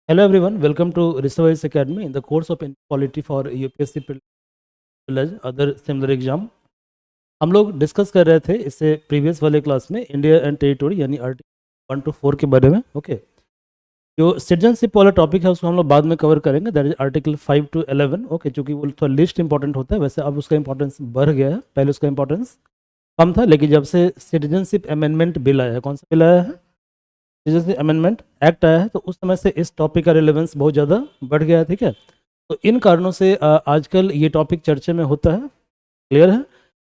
Hello everyone, welcome to Reservoir Academy in the course of Quality for UPSC plus other similar exam. हम लोग discuss कर रहे थे इससे प्रीवियस वाले क्लास में इंडिया एंड टेरिटोरी यानी आर्टिकल 1 to 4 के बारे में. ओके, जो सिटीजनशिप वाला टॉपिक है उसको हम लोग बाद में कवर करेंगे, that is article 5 to 11. Okay, चूंकि वो थोड़ा लिस्ट इंपॉर्टेंट होता है, वैसे अब उसका इंपॉर्टेंस बढ़ गया है, पहले उसका इंपॉर्टेंस कम था, लेकिन जब से सिटीजनशिप अमेंडमेंट बिल आया है, कौन सा बिल आया है, सिटीजनशिप अमेंडमेंट एक्ट आया है, तो उस समय से इस टॉपिक का रिलेवेंस बहुत ज़्यादा बढ़ गया है. ठीक है, तो इन कारणों से आजकल ये टॉपिक चर्चे में होता है, क्लियर है.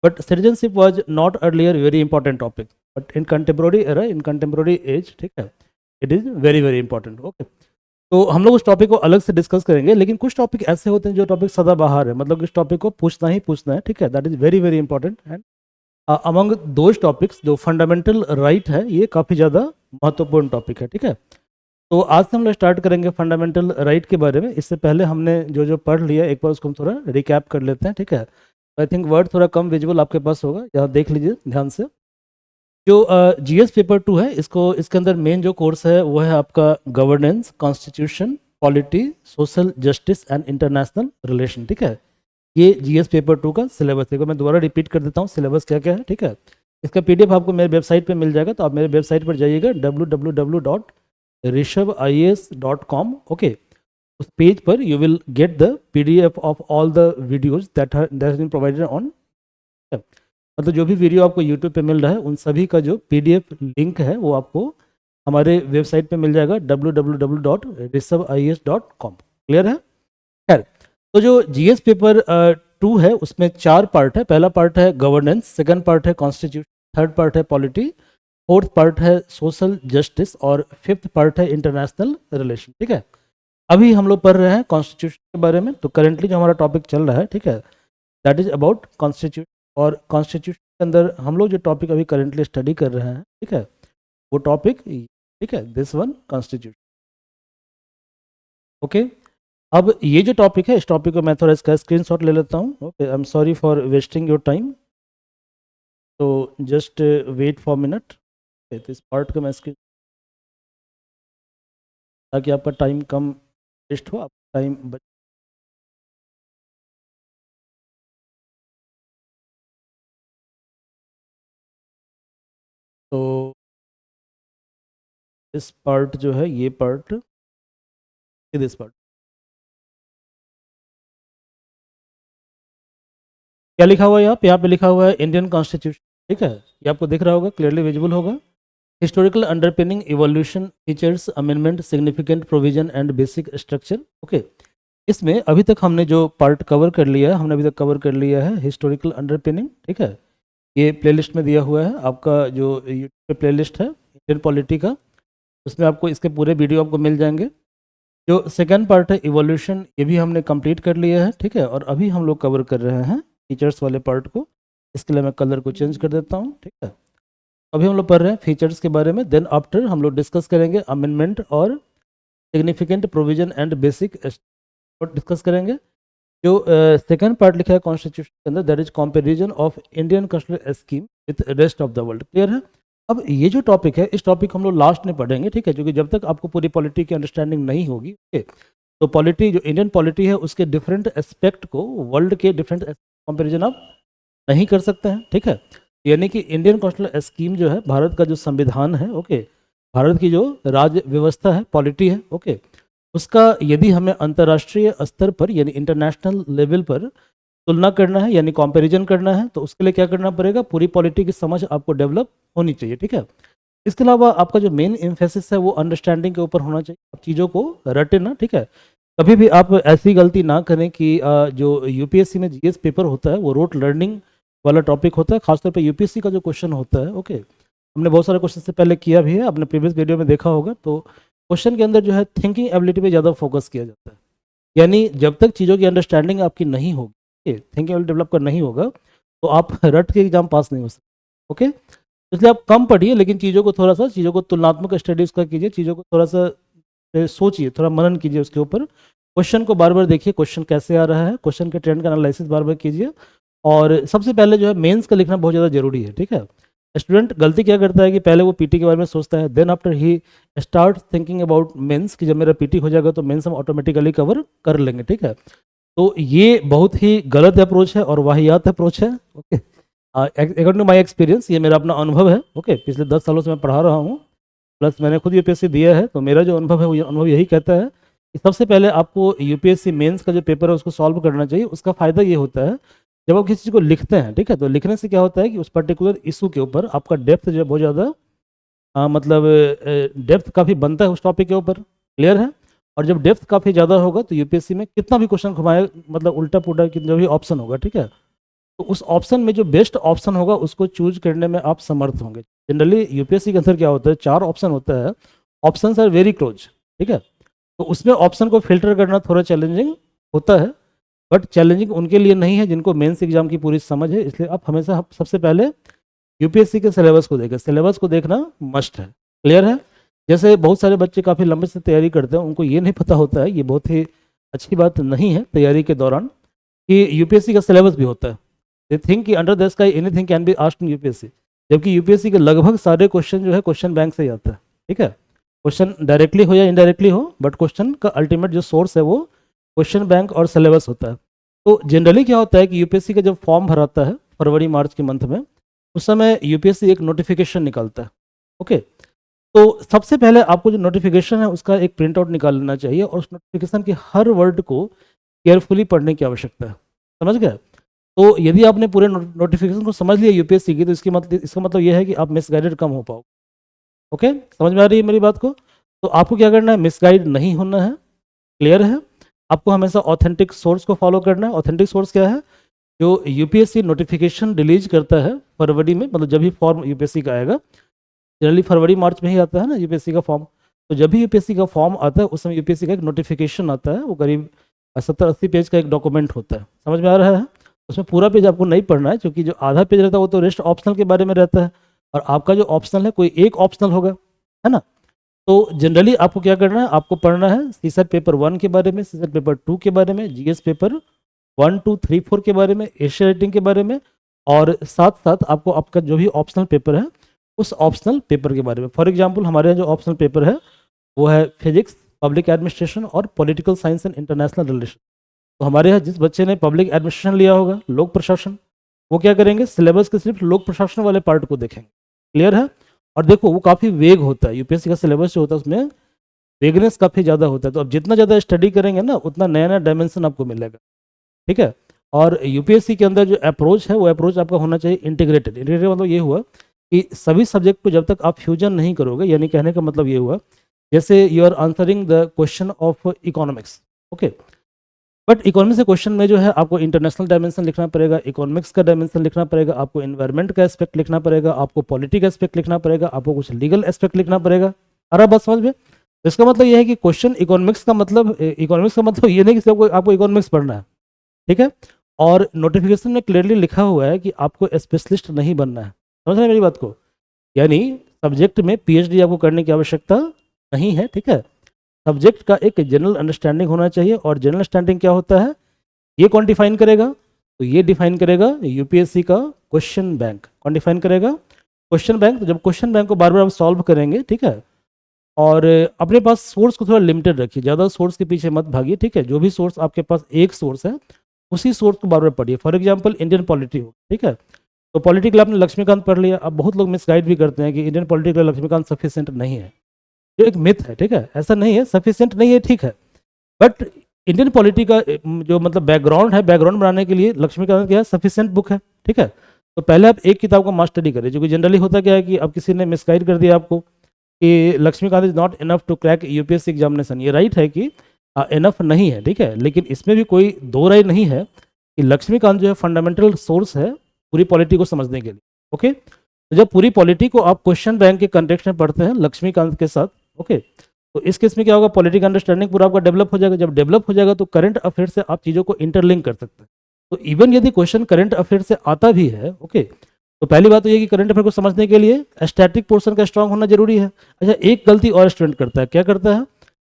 But citizenship was not earlier very important topic, but in contemporary era, in contemporary age, ठीक है, it is very very important. Okay, तो हम लोग उस टॉपिक को अलग से डिस्कस करेंगे, लेकिन कुछ टॉपिक ऐसे होते हैं जो टॉपिक सदाबहार है, मतलब इस टॉपिक को पूछना ही पूछना है. ठीक है, that is very very important. And among those topics जो फंडामेंटल राइट है, ये काफ़ी ज़्यादा महत्वपूर्ण टॉपिक है. ठीक है, तो आज से हम लोग स्टार्ट करेंगे फंडामेंटल राइट के बारे में. इससे पहले हमने जो जो पढ़ लिया एक बार उसको हम थोड़ा रिकैप कर लेते हैं. ठीक है, आई थिंक वर्ड थोड़ा कम विजुअल आपके पास होगा, यहाँ देख लीजिए ध्यान से. जो जीएस पेपर 2 है, इसको इसके अंदर मेन जो कोर्स है वो है आपका governance, constitution, polity, social justice and international relation. ठीक है, ये जीएस पेपर 2 का सिलेबस है. मैं दोबारा रिपीट कर देता हूँ सिलेबस क्या क्या है. ठीक है, इसका पीडीएफ आपको मेरे वेबसाइट पे मिल जाएगा, तो आप मेरे वेबसाइट पर जाइएगा www.rishabhis.com. ओके, उस पेज पर you will get the PDF of all the videos that has been provided on, मतलब जो भी वीडियो आपको यूट्यूब पे मिल रहा है उन सभी का जो पीडीएफ लिंक है वो आपको हमारे वेबसाइट पे मिल जाएगा www.rishabhis.com. क्लियर है. खैर, तो जो जीएस पेपर 2 है उसमें 4 पार्ट है. पहला पार्ट है गवर्नेंस, सेकंड पार्ट है कॉन्स्टिट्यूशन, थर्ड पार्ट है पॉलिटी, फोर्थ पार्ट है सोशल जस्टिस और फिफ्थ पार्ट है इंटरनेशनल रिलेशन. ठीक है, अभी हम लोग पढ़ रहे हैं कॉन्स्टिट्यूशन के बारे में. तो करेंटली जो हमारा टॉपिक चल रहा है, ठीक है, दैट इज अबाउट कॉन्स्टिट्यूशन. और कॉन्स्टिट्यूशन के अंदर हम लोग जो टॉपिक अभी करेंटली स्टडी कर रहे हैं, ठीक है, वो टॉपिक, ठीक है, दिस वन कॉन्स्टिट्यूशन. ओके, अब ये जो टॉपिक है, इस टॉपिक को मैं थोड़ा इसका स्क्रीनशॉट ले लेता हूँ. Okay, I am sorry for wasting your time, तो जस्ट वेट फॉर मिनट. इस पार्ट का मैं स्क्रीन, ताकि आपका टाइम कम वेस्ट हो, आपका टाइम बच. तो इस पार्ट जो है, ये पार्ट, दिस पार्ट क्या लिखा हुआ है यहाँ पे लिखा हुआ है इंडियन कॉन्स्टिट्यूशन. ठीक है, ये आपको दिख रहा होगा, क्लियरली विजिबल होगा. Historical underpinning, evolution, features, amendment, significant provision and basic structure. Okay, इसमें अभी तक हमने जो पार्ट कवर कर लिया है, हमने अभी तक कवर कर लिया है हिस्टोरिकल अंडरपिनिंग. ठीक है, ये प्लेलिस्ट में दिया हुआ है, आपका जो यूट्यूब पे प्लेलिस्ट है इंडियन पॉलिटी का, उसमें आपको इसके पूरे वीडियो आपको मिल जाएंगे. जो सेकंड पार्ट है इवोल्यूशन, ये भी हमने कंप्लीट कर लिया है. ठीक है, और अभी हम लोग कवर कर रहे हैं फीचर्स वाले पार्ट को. इसके लिए मैं कलर को चेंज कर देता हूँ. ठीक है, अभी हम लोग पढ़ रहे हैं फीचर्स के बारे में. देन आफ्टर हम लोग डिस्कस करेंगे अमेंडमेंट और significant provision and basic discuss करेंगे. जो सेकंड पार्ट लिखा है कॉन्स्टिट्यूशन के अंदर, that is comparison of Indian constitution scheme with rest of the world. Clear है. अब ये जो टॉपिक है, इस टॉपिक हम लोग लास्ट में पढ़ेंगे. ठीक है, क्योंकि जब तक आपको पूरी पॉलिटी की अंडरस्टैंडिंग नहीं होगी, okay, तो पॉलिटी जो इंडियन पॉलिटी है उसके डिफरेंट एस्पेक्ट को वर्ल्ड के डिफरेंट कंपेरिजन आप नहीं कर सकते हैं. ठीक है, यानी कि इंडियन कॉन्स्टिट्यूशन स्कीम जो है, भारत का जो संविधान है, ओके, भारत की जो राज्य व्यवस्था है, पॉलिटी है, ओके, उसका यदि हमें अंतर्राष्ट्रीय स्तर पर यानी इंटरनेशनल लेवल पर तुलना करना है यानी कंपैरिजन करना है, तो उसके लिए क्या करना पड़ेगा, पूरी पॉलिटी की समझ आपको डेवलप होनी चाहिए. ठीक है, इसके अलावा आपका जो मेन एम्फेसिस है वो अंडरस्टैंडिंग के ऊपर होना चाहिए. आप चीज़ों को रटे ना. ठीक है, कभी भी आप ऐसी गलती ना करें कि जो यूपीएससी में जीएस पेपर होता है वो रोट लर्निंग वाला टॉपिक होता है. खासतौर पे यूपीएससी का जो क्वेश्चन होता है, ओके, हमने बहुत सारे क्वेश्चन से पहले किया भी है, आपने प्रीवियस वीडियो में देखा होगा. तो क्वेश्चन के अंदर जो है थिंकिंग एबिलिटी पे ज़्यादा फोकस किया जाता है. यानी जब तक चीज़ों की अंडरस्टैंडिंग आपकी नहीं होगी, थिंकिंग एबिलिटी डेवलप कर नहीं होगा, तो आप रट के एग्जाम पास नहीं हो सकते. ओके, इसलिए आप कम पढ़िए, लेकिन चीज़ों को थोड़ा सा, चीज़ों को तुलनात्मक स्टडी उसका कीजिए, चीज़ों को थोड़ा सा सोचिए, थोड़ा मनन कीजिए उसके ऊपर. क्वेश्चन को बार बार देखिए, क्वेश्चन कैसे आ रहा है, क्वेश्चन के ट्रेंड का एनालिसिस बार बार कीजिए. और सबसे पहले जो है मेंस का लिखना बहुत ज़्यादा जरूरी है. ठीक है, स्टूडेंट गलती क्या करता है कि पहले वो पीटी के बारे में सोचता है, then after he start thinking about mains कि जब मेरा पीटी हो जाएगा तो मेंस हम ऑटोमेटिकली कवर कर लेंगे, ठीक है। तो ये बहुत ही गलत अप्रोच है और वाहियात अप्रोच है, okay. According to my experience, ये मेरा अपना अनुभव है, ओके। पिछले 10 सालों से मैं पढ़ा रहा हूँ, प्लस मैंने खुद यूपीएससी दिया है, तो मेरा जो अनुभव है वो अनुभव यही कहता है कि सबसे पहले आपको यूपीएससी मेंस का जो पेपर है उसको सॉल्व करना चाहिए। उसका फ़ायदा ये होता है, जब आप किसी चीज़ को लिखते हैं, ठीक है, तो लिखने से क्या होता है कि उस पर्टिकुलर इशू के ऊपर आपका डेप्थ जो है बहुत ज़्यादा मतलब डेप्थ काफ़ी बनता है उस टॉपिक के ऊपर, क्लियर है। और जब डेप्थ काफ़ी ज़्यादा होगा तो यूपीएससी में कितना भी क्वेश्चन घुमाए, मतलब उल्टा पुल्टा जो भी ऑप्शन होगा, ठीक है, तो उस ऑप्शन में जो बेस्ट ऑप्शन होगा उसको चूज करने में आप समर्थ होंगे। जनरली यूपीएससी के अंदर क्या होता है, 4 ऑप्शन होता है, ऑप्शंस आर वेरी क्लोज, ठीक है, तो उसमें ऑप्शन को फिल्टर करना थोड़ा चैलेंजिंग होता है, बट चैलेंजिंग उनके लिए नहीं है जिनको मेंस एग्जाम की पूरी समझ है। इसलिए आप हमेशा सबसे पहले यूपीएससी के सिलेबस को देखें, सिलेबस को देखना मस्ट है, क्लियर है। जैसे बहुत सारे बच्चे काफ़ी लंबे से तैयारी करते हैं, उनको ये नहीं पता होता है, ये बहुत ही अच्छी बात नहीं है तैयारी के दौरान, कि यूपीएससी का सिलेबस भी होता है। दे थिंक कि under the sky anything can be asked in UPSC, जबकि यूपीएससी के लगभग सारे क्वेश्चन जो है क्वेश्चन बैंक से ही आता है, ठीक है। क्वेश्चन डायरेक्टली हो या इनडायरेक्टली हो, बट क्वेश्चन का अल्टीमेट जो सोर्स है वो क्वेश्चन बैंक और सिलेबस होता है। तो जनरली क्या होता है कि यूपीएससी का जब फॉर्म भराता है फरवरी मार्च के मंथ में, उस समय यूपीएससी एक नोटिफिकेशन निकालता है, ओके। तो सबसे पहले आपको जो नोटिफिकेशन है उसका एक प्रिंट आउट निकाल लेना चाहिए और उस नोटिफिकेशन के हर वर्ड को केयरफुली पढ़ने की आवश्यकता है, समझ गए। तो यदि आपने पूरे नोटिफिकेशन को समझ लिया यूपीएससी की, तो इसका मतलब यह है कि आप मिसगाइडेड कम हो पाओ, ओके। समझ में आ रही है मेरी बात को। तो आपको क्या करना है, मिसगाइड नहीं होना है, क्लियर है। आपको हमेशा ऑथेंटिक सोर्स को फॉलो करना है। ऑथेंटिक सोर्स क्या है, जो यूपीएससी नोटिफिकेशन रिलीज करता है फरवरी में, मतलब जब भी फॉर्म यूपीएससी का आएगा, जनरली फरवरी मार्च में ही आता है ना यूपीएससी का फॉर्म, तो जब भी यूपीएससी का फॉर्म आता है उस समय यूपीएससी का एक नोटिफिकेशन आता है, वो करीब 70-80 पेज का एक डॉक्यूमेंट होता है, समझ में आ रहा है। उसमें पूरा पेज आपको नहीं पढ़ना है, क्योंकि जो आधा पेज रहता है वो तो रेस्ट ऑप्शनल के बारे में रहता है, और आपका जो ऑप्शनल है कोई एक ऑप्शनल होगा, है ना। तो जनरली आपको क्या करना है, आपको पढ़ना है सीसेट पेपर 1 के बारे में, सीसेट पेपर 2 के बारे में, जीएस पेपर 1, 2, 3, 4 के बारे में, एशिया रेटिंग के बारे में, और साथ साथ आपको आपका जो भी ऑप्शनल पेपर है उस ऑप्शनल पेपर के बारे में। फॉर एग्जांपल हमारे यहाँ जो ऑप्शनल पेपर है वो है फिजिक्स, पब्लिक एडमिनिस्ट्रेशन और political science and international relation. तो हमारे यहाँ जिस बच्चे ने पब्लिक एडमिनिस्ट्रेशन लिया होगा, लोक प्रशासन, वो क्या करेंगे, सिलेबस के सिर्फ लोक प्रशासन वाले पार्ट को देखेंगे, क्लियर है। और देखो वो काफ़ी वेग होता है, यूपीएससी का सिलेबस जो होता है उसमें वेगनेस काफ़ी ज़्यादा होता है, तो अब जितना ज़्यादा स्टडी करेंगे ना उतना नया नया डायमेंशन आपको मिलेगा, ठीक है। और यूपीएससी के अंदर जो अप्रोच है वो अप्रोच आपका होना चाहिए इंटीग्रेटेड। इंटीग्रेटेड मतलब ये हुआ कि सभी सब्जेक्ट को जब तक आप फ्यूजन नहीं करोगे, यानी कहने का मतलब ये हुआ जैसे you are answering the question of economics, okay, but economics के क्वेश्चन में जो है आपको इंटरनेशनल डायमेंशन लिखना पड़ेगा, इकोनॉमिक्स का डायमेंशन लिखना पड़ेगा, आपको इन्वायरमेंट का एस्पेक्ट लिखना पड़ेगा, आपको पॉलिटिकल एस्पेक्ट लिखना पड़ेगा, आपको कुछ लीगल एस्पेक्ट लिखना पड़ेगा। अरे बात समझ में। इसका मतलब ये है कि क्वेश्चन इकोनॉमिक्स का मतलब ये नहीं कि सबको आपको इकोनॉमिक्स पढ़ना है, ठीक है। और नोटिफिकेशन में क्लियरली लिखा हुआ है कि आपको स्पेशलिस्ट नहीं बनना है, समझ रहे हैं मेरी बात को, यानी सब्जेक्ट में पीएचडी आपको करने की आवश्यकता नहीं है, ठीक है। सब्जेक्ट का एक जनरल अंडरस्टैंडिंग होना चाहिए, और जनरल अंडरस्टैंडिंग क्या होता है, ये कौन डिफाइन करेगा, तो ये डिफाइन करेगा यूपीएससी का क्वेश्चन बैंक। कौन डिफाइन करेगा, क्वेश्चन बैंक। तो जब क्वेश्चन बैंक को बार बार आप सॉल्व करेंगे, ठीक है, और अपने पास सोर्स को थोड़ा लिमिटेड रखिए, ज़्यादा सोर्स के पीछे मत भागिए, ठीक है। जो भी सोर्स आपके पास एक सोर्स है उसी सोर्स को बार बार पढ़िए। फॉर एग्जाम्पल इंडियन पॉलिटी हो, ठीक है, तो पॉलिटिकल आपने लक्ष्मीकांत पढ़ लिया। अब बहुत लोग मिसगाइड भी करते हैं कि इंडियन पॉलिटिकल लक्ष्मीकांत सफिशिएंट नहीं है, जो एक मिथ है, ठीक है, ऐसा नहीं है, सफिशिएंट नहीं है, ठीक है, बट इंडियन पॉलिटी का जो मतलब बैकग्राउंड है, बैकग्राउंड बनाने के लिए लक्ष्मीकांत क्या है, सफिशिएंट बुक है, ठीक है। तो पहले आप एक किताब का मास्टरी करें, जो कि जनरली होता क्या है कि अब किसी ने मिसगाइड कर दिया आपको कि Laxmikanth is not enough to crack UPSC examination. ये राइट है कि इनफ नहीं है, ठीक है, लेकिन इसमें भी कोई दो राय नहीं है कि लक्ष्मीकांत जो है फंडामेंटल सोर्स है पूरी पॉलिटी को समझने के लिए, ओके। तो जब पूरी पॉलिटी को आप क्वेश्चन बैंक के कंटेक्स्ट में पढ़ते हैं लक्ष्मीकांत के साथ, ओके, तो इस केस में क्या होगा, पॉलिटिकल अंडरस्टैंडिंग पूरा आपका डेवलप हो जाएगा। जब डेवलप हो जाएगा तो करंट अफेयर से आप चीज़ों को इंटरलिंक कर सकते हैं। तो इवन यदि क्वेश्चन करंट अफेयर से आता भी है, ओके, तो पहली बात तो ये कि करंट अफेयर को समझने के लिए स्टैटिक पोर्शन का स्ट्रांग होना जरूरी है। अच्छा, एक गलती और स्टूडेंट करता है, क्या करता है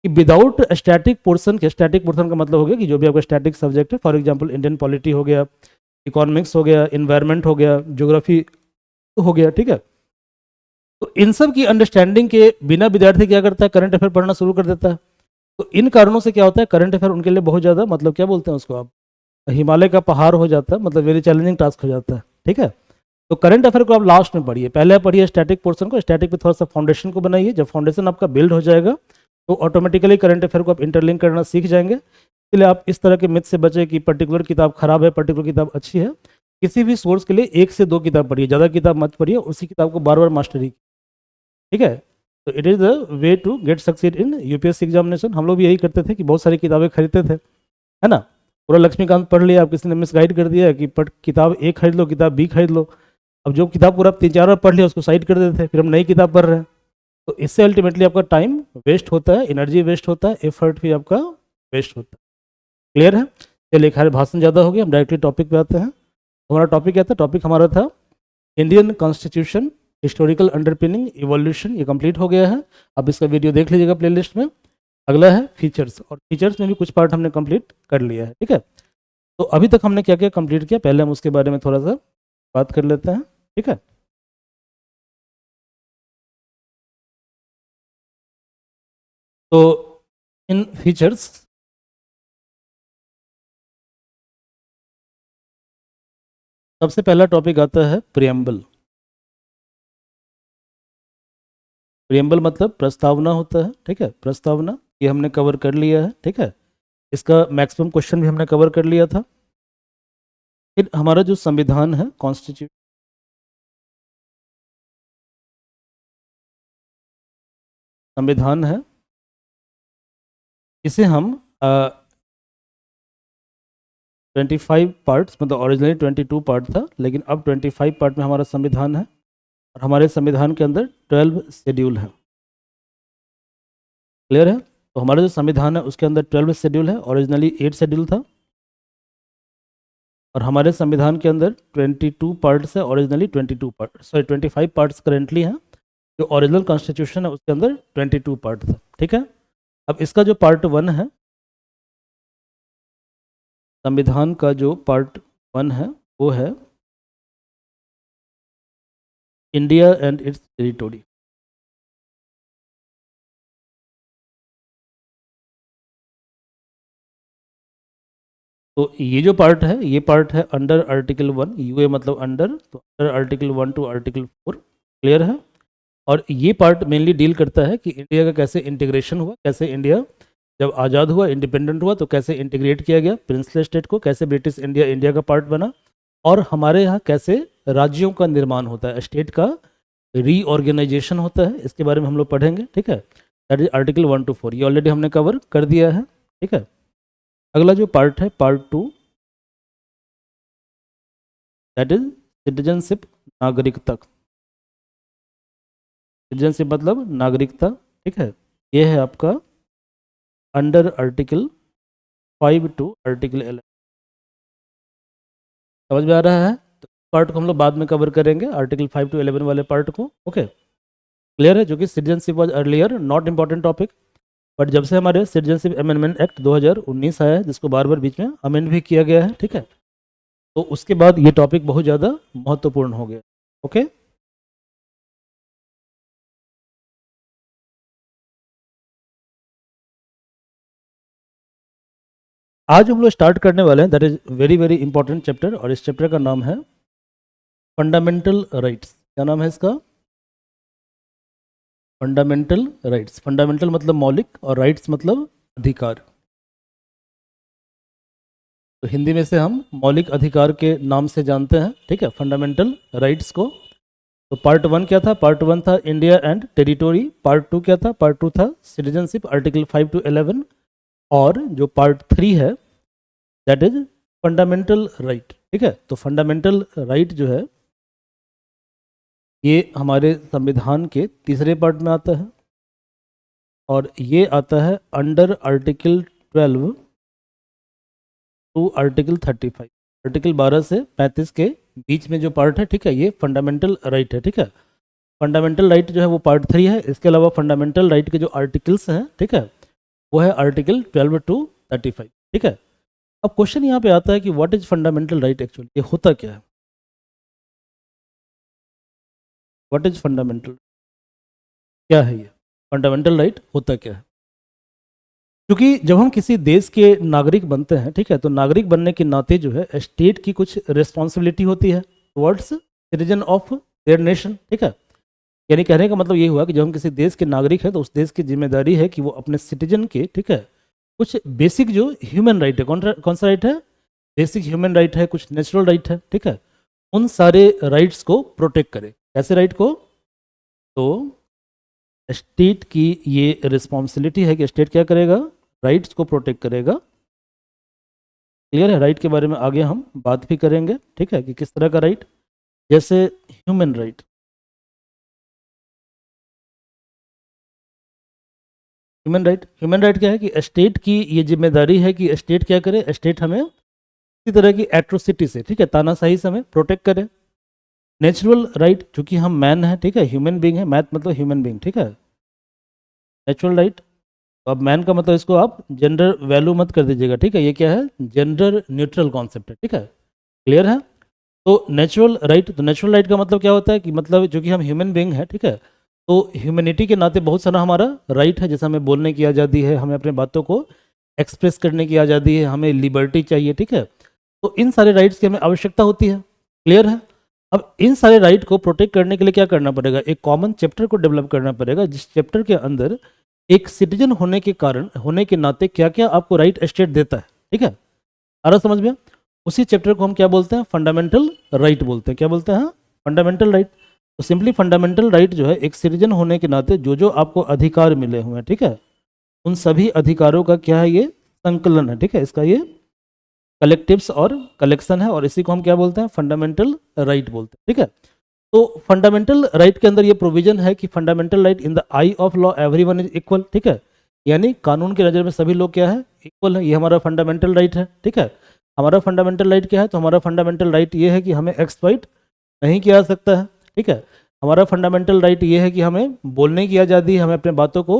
कि विदाउट स्टैटिक पोर्शन के, स्टैटिक पोर्शन का मतलब हो गया कि जो भी आपका स्टैटिक सब्जेक्ट है, फॉर एग्जाम्पल इंडियन पॉलिटी हो गया, इकोनॉमिक्स हो गया, इन्वायरमेंट हो गया, ज्योग्राफी तो हो गया, ठीक है। तो इन सब की अंडरस्टैंडिंग के बिना विद्यार्थी क्या करता है, करंट अफेयर पढ़ना शुरू कर देता है। तो इन कारणों से क्या होता है, करंट अफेयर उनके लिए बहुत ज़्यादा, मतलब क्या बोलते हैं उसको आप, हिमालय का पहाड़ हो जाता है, मतलब वेरी चैलेंजिंग टास्क हो जाता है, ठीक है। तो करंट अफेयर को आप लास्ट में पढ़िए, पहले आप पढ़िए स्टैटिक पोर्शन को, स्टैटिक पे थोड़ा सा फाउंडेशन को बनाइए। जब फाउंडेशन आपका बिल्ड हो जाएगा तो ऑटोमेटिकली करंट अफेयर को आप इंटरलिंक करना सीख जाएंगे। इसलिए आप इस तरह के मिथ से बचे कि पर्टिकुलर किताब खराब है, पर्टिकुलर किताब अच्छी है। किसी भी सोर्स के लिए 1 से 2 किताब पढ़िए, ज़्यादा किताब मत पढ़िए, उसी किताब को बार बार मास्टरी, ठीक है। तो it is the way to get succeed in UPSC examination. हम लोग भी यही करते थे कि बहुत सारी किताबें खरीदते थे, है ना। पूरा लक्ष्मीकांत पढ़ लिया, आप किसी ने मिसगाइड कर दिया कि किताब ए खरीद लो, किताब बी खरीद लो। अब जो किताब पूरा 3-4 बार पढ़ लिया उसको साइड कर देते थे, फिर हम नई किताब पढ़ रहे हैं। तो इससे अल्टीमेटली आपका टाइम वेस्ट होता है, एनर्जी वेस्ट होता है, एफर्ट भी आपका वेस्ट होता है। क्लियर है? चलिए, खैर भाषण ज़्यादा हो गया, हम डायरेक्टली टॉपिक पे आते हैं। हमारा टॉपिक क्या था? टॉपिक हमारा था Indian constitution, historical underpinning, evolution. ये कंप्लीट हो गया है, अब इसका वीडियो देख लीजिएगा प्लेलिस्ट में। अगला है फीचर्स, और फीचर्स में भी कुछ पार्ट हमने कंप्लीट कर लिया है, ठीक है। तो अभी तक हमने क्या क्या कंप्लीट किया, पहले हम उसके बारे में थोड़ा सा बात कर लेते हैं, ठीक है। तो इन फीचर्स, सबसे पहला टॉपिक आता है प्रियम्बल। प्रियम्बल मतलब प्रस्तावना होता है, ठीक है, प्रस्तावना। ये हमने कवर कर लिया है, ठीक है। इसका मैक्सिमम क्वेश्चन भी हमने कवर कर लिया था। फिर हमारा जो संविधान है, कॉन्स्टिट्यूशन, संविधान है, इसे हम 25 पार्ट्स, मतलब ओरिजिनली 22 पार्ट था, लेकिन अब 25 पार्ट में हमारा संविधान है। और हमारे संविधान के अंदर 12 शेड्यूल है। क्लियर है? तो हमारा जो संविधान है उसके अंदर 12 शेड्यूल है, ओरिजिनली 8 शेड्यूल था। और हमारे संविधान के अंदर 22 पार्ट्स है, originally 22 part, sorry 25 parts currently हैं। जो ओरिजिनल कॉन्स्टिट्यूशन है उसके अंदर 22 पार्ट था, ठीक है। अब इसका जो पार्ट 1 है, संविधान का जो पार्ट 1 है वो है इंडिया एंड इट्स टेरिटोरी। तो ये जो पार्ट है, ये पार्ट है अंडर आर्टिकल 1, यूए मतलब अंडर, तो under article 1 to article 4। Clear है? और ये पार्ट मेनली डील करता है कि इंडिया का कैसे इंटीग्रेशन हुआ, कैसे इंडिया जब आज़ाद हुआ, इंडिपेंडेंट हुआ, तो कैसे इंटीग्रेट किया गया प्रिंसले स्टेट को, कैसे ब्रिटिश इंडिया इंडिया का पार्ट बना, और हमारे यहाँ कैसे राज्यों का निर्माण होता है, स्टेट का रीऑर्गेनाइजेशन होता है। इसके बारे में हम लोग पढ़ेंगे, ठीक है। दैट इज आर्टिकल 1 to 4, ये ऑलरेडी हमने कवर कर दिया है, ठीक है। अगला जो पार्ट है, पार्ट 2, दैट इज सिटीजनशिप, नागरिकता। सिटीजनशिप मतलब नागरिकता, ठीक है। ये है आपका अंडर आर्टिकल 5 टू आर्टिकल 11। समझ में आ रहा है? तो पार्ट को हम लोग बाद में कवर करेंगे, आर्टिकल 5 to 11 वाले पार्ट को, ओके। क्लियर है? जो कि citizenship was earlier not important topic, but जब से हमारे सिटीजनशिप अमेंडमेंट एक्ट 2019 आया है, जिसको बार बार बीच में अमेंड भी किया गया है, ठीक है, तो उसके बाद ये टॉपिक बहुत ज़्यादा महत्वपूर्ण हो गया, ओके। आज हम लोग स्टार्ट करने वाले हैं, that is very very important chapter, और इस चैप्टर का नाम है फंडामेंटल राइट्स। क्या नाम है इसका? Fundamental rights. फंडामेंटल मतलब मौलिक, और राइट्स मतलब अधिकार। तो हिंदी में से हम मौलिक अधिकार के नाम से जानते हैं, ठीक है, फंडामेंटल राइट्स को। तो पार्ट 1 क्या था? पार्ट 1 था इंडिया एंड टेरिटोरी। पार्ट 2 क्या था? पार्ट 2 था सिटीजनशिप, आर्टिकल 5 to 11। और जो पार्ट 3 है, दैट इज फंडामेंटल राइट, ठीक है। तो फंडामेंटल राइट जो है, ये हमारे संविधान के तीसरे पार्ट में आता है, और ये आता है under article 12 to article 35। Article 12 से 35 के बीच में जो पार्ट है, ठीक है, ये फंडामेंटल राइट है, ठीक है। फंडामेंटल राइट जो है वो पार्ट 3 है। इसके अलावा फंडामेंटल राइट के जो आर्टिकल्स हैं, ठीक है, वो है आर्टिकल 12 to 35, ठीक है। अब क्वेश्चन यहाँ पे आता है कि what is fundamental right, actually ये होता क्या है? व्हाट इज फंडामेंटल, क्या है ये फंडामेंटल राइट होता क्या है? क्योंकि जब हम किसी देश के नागरिक बनते हैं, ठीक है, तो नागरिक बनने के नाते जो है स्टेट की कुछ रिस्पॉन्सिबिलिटी होती है towards citizen of their nation, ठीक है। यानी कहने का मतलब ये हुआ कि जब हम किसी देश के नागरिक हैं तो उस देश की जिम्मेदारी है कि वो अपने सिटीजन के, ठीक है, कुछ बेसिक जो ह्यूमन राइट है, कौन सा राइट है, बेसिक ह्यूमन राइट है, कुछ नेचुरल राइट है, ठीक है, उन सारे राइट्स को प्रोटेक्ट करे। कैसे राइट को? तो स्टेट की ये रिस्पॉन्सिबिलिटी है कि स्टेट क्या करेगा, राइट्स को प्रोटेक्ट करेगा। क्लियर है? राइट के बारे में आगे हम बात भी करेंगे, ठीक है, कि किस तरह का राइट, जैसे ह्यूमन राइट। ह्यूमन राइट क्या है कि स्टेट की ये जिम्मेदारी है कि स्टेट क्या करे, स्टेट हमें किसी तरह की एट्रोसिटी से, ठीक है, तानाशाही से हमें प्रोटेक्ट करे। नेचुरल राइट, चूंकि हम मैन है, ठीक है, ह्यूमन बीइंग है, मैथ मतलब ह्यूमन बीइंग, ठीक है, नेचुरल राइट। तो अब मैन का मतलब इसको आप जेंडर वैल्यू मत कर दीजिएगा, ठीक है, ये क्या है, जेंडर न्यूट्रल कॉन्सेप्ट है, ठीक है, क्लियर है। तो नेचुरल राइट, तो नेचुरल राइट का मतलब क्या होता है कि मतलब चूंकि हम ह्यूमन बीइंग है, ठीक है, तो ह्यूमैनिटी के नाते बहुत सारा हमारा राइट है, जैसे हमें बोलने की आज़ादी है, हमें अपने बातों को एक्सप्रेस करने की आज़ादी है, हमें लिबर्टी चाहिए, ठीक है, तो इन सारे राइट्स की हमें आवश्यकता होती है। क्लियर है? अब इन सारे राइट को प्रोटेक्ट करने के लिए क्या करना पड़ेगा, एक कॉमन चैप्टर को डेवलप करना पड़ेगा, जिस चैप्टर के अंदर एक सिटीजन होने के कारण, होने के नाते क्या क्या आपको राइट स्टेट देता है, ठीक है, आ रहा समझ में? उसी चैप्टर को हम क्या बोलते हैं, फंडामेंटल राइट बोलते हैं। क्या बोलते हैं? Fundamental right. तो सिंपली फंडामेंटल राइट जो है, एक सिटीजन होने के नाते जो जो आपको अधिकार मिले हुए हैं, ठीक है, उन सभी अधिकारों का क्या है, ये संकलन है, ठीक है, इसका ये कलेक्टिव्स और कलेक्शन है, और इसी को हम क्या बोलते हैं, फंडामेंटल राइट बोलते हैं, ठीक है। तो फंडामेंटल राइट के अंदर ये प्रोविजन है कि fundamental right in the I of law everyone is equal, ठीक है, यानी कानून की नज़र में सभी लोग क्या है, इक्वल है, ये हमारा फंडामेंटल राइट है, ठीक है। हमारा फंडामेंटल राइट क्या है, तो हमारा फंडामेंटल राइट ये है कि हमें एक्सप्लॉइट नहीं किया जा सकता है, ठीक है। हमारा फंडामेंटल राइट ये है कि हमें बोलने की आज़ादी है, हमें अपने बातों को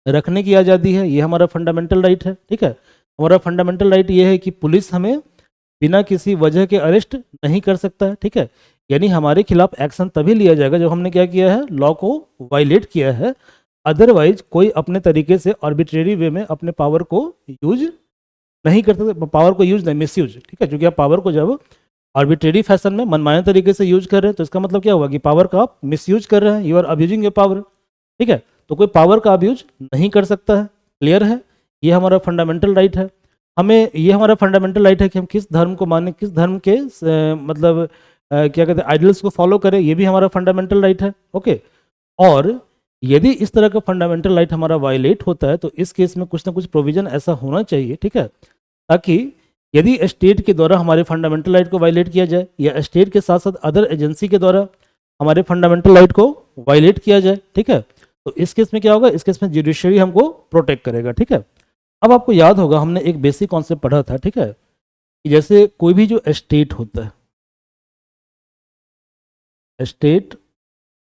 रखने की आज़ादी है, ये हमारा फंडामेंटल राइट है, ठीक है। हमारा फंडामेंटल राइट ये है कि पुलिस हमें बिना किसी वजह के अरेस्ट नहीं कर सकता है, ठीक है, यानी हमारे खिलाफ एक्शन तभी लिया जाएगा जब हमने क्या किया है, लॉ को वायलेट किया है। अदरवाइज कोई अपने तरीके से आर्बिट्रेरी वे में अपने पावर को यूज नहीं कर सकते, पावर को यूज नहीं, मिसयूज, ठीक है, क्योंकि आप पावर को जब आर्बिट्रेरी फैशन में मनमाने तरीके से यूज कर रहे हैं तो इसका मतलब क्या हुआ कि पावर का आप मिसयूज कर रहे हैं, you are abusing your power, ठीक है, तो कोई पावर का अब्यूज नहीं कर सकता है। क्लियर है? ये हमारा फंडामेंटल राइट है। हमें ये हमारा फंडामेंटल राइट है कि हम किस धर्म को माने, किस धर्म के मतलब क्या कहते हैं, आइडल्स को फॉलो करें, ये भी हमारा फंडामेंटल राइट है, ओके। और यदि इस तरह का फंडामेंटल राइट हमारा वायलेट होता है तो इस केस में कुछ ना कुछ प्रोविजन ऐसा होना चाहिए, ठीक है, ताकि यदि स्टेट के द्वारा हमारे फंडामेंटल राइट को वायलेट किया जाए या स्टेट के साथ साथ अदर एजेंसी के द्वारा हमारे फंडामेंटल राइट को वायलेट किया जाए, ठीक है, तो इस केस में क्या होगा, इस केस में जुडिशरी हमको प्रोटेक्ट करेगा, ठीक है। अब आपको याद होगा हमने एक बेसिक कॉन्सेप्ट पढ़ा था, ठीक है, कि जैसे कोई भी जो स्टेट होता है, स्टेट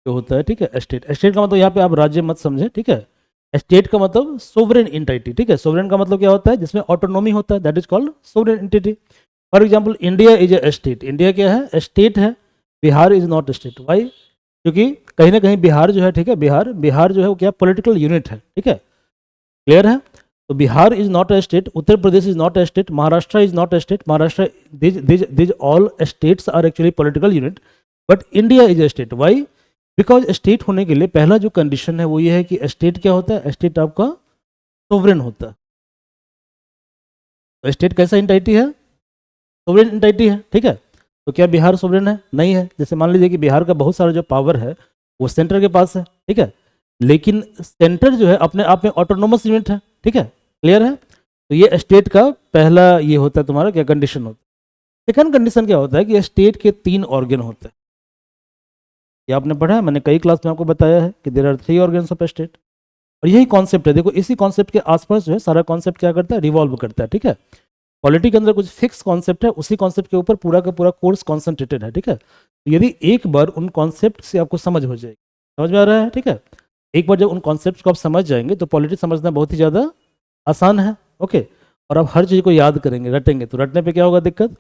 जो होता है, ठीक है, स्टेट, स्टेट का मतलब यहाँ पे आप राज्य मत समझे, ठीक है, स्टेट का मतलब सोवरेन इंटिटी, ठीक है, सोवरेन का मतलब क्या होता है, जिसमें ऑटोनॉमी होता है, that is called sovereign entity. For example India is a state, India क्या है, स्टेट है, Bihar is not state, why, क्योंकि कहीं ना कहीं बिहार जो है, ठीक है, बिहार जो है वो क्या पॉलिटिकल यूनिट है, ठीक है, क्लियर है। तो Bihar is not a state, Uttar Pradesh is not a state, Maharashtra is not a state, Maharashtra, these all states are actually political unit, but India is a state, why, because state होने के लिए पहला जो कंडीशन है वो ये है कि स्टेट क्या होता है, स्टेट आपका सोवरेन होता है। तो स्टेट कैसा इंटाइटी है, सोवरेन इंटाइटी है, ठीक है। तो क्या बिहार सोवरेन है? नहीं है। जैसे मान लीजिए कि बिहार का बहुत सारा जो पावर है वो सेंटर के पास है, ठीक है, लेकिन सेंटर जो है अपने आप में ऑटोनोमस यूनिट है, ठीक है, क्लियर है। तो ये स्टेट का पहला ये होता है तुम्हारा क्या कंडीशन होता है। सेकंड कंडीशन क्या होता है कि स्टेट के 3 ऑर्गन होते हैं, ये आपने पढ़ा है, मैंने कई क्लास में आपको बताया है कि there are 3 organs of state, और यही कॉन्सेप्ट है। देखो इसी कॉन्सेप्ट के आसपास जो है सारा कॉन्सेप्ट क्या करता है, रिवॉल्व करता है, ठीक है। पॉलिटी के अंदर कुछ फिक्स कॉन्सेप्ट है, उसी कॉन्सेप्ट के ऊपर पूरा का पूरा कोर्स कॉन्सेंट्रेटेड है, ठीक है। तो यदि एक बार उन कॉन्सेप्ट से आपको समझ हो जाएगी, समझ में आ रहा है, ठीक है, एक बार जब उन कॉन्सेप्ट को आप समझ जाएंगे तो पॉलिटी समझना बहुत ही ज़्यादा आसान है, ओके। और आप हर चीज़ को याद करेंगे, रटेंगे, तो रटने पे क्या होगा दिक्कत,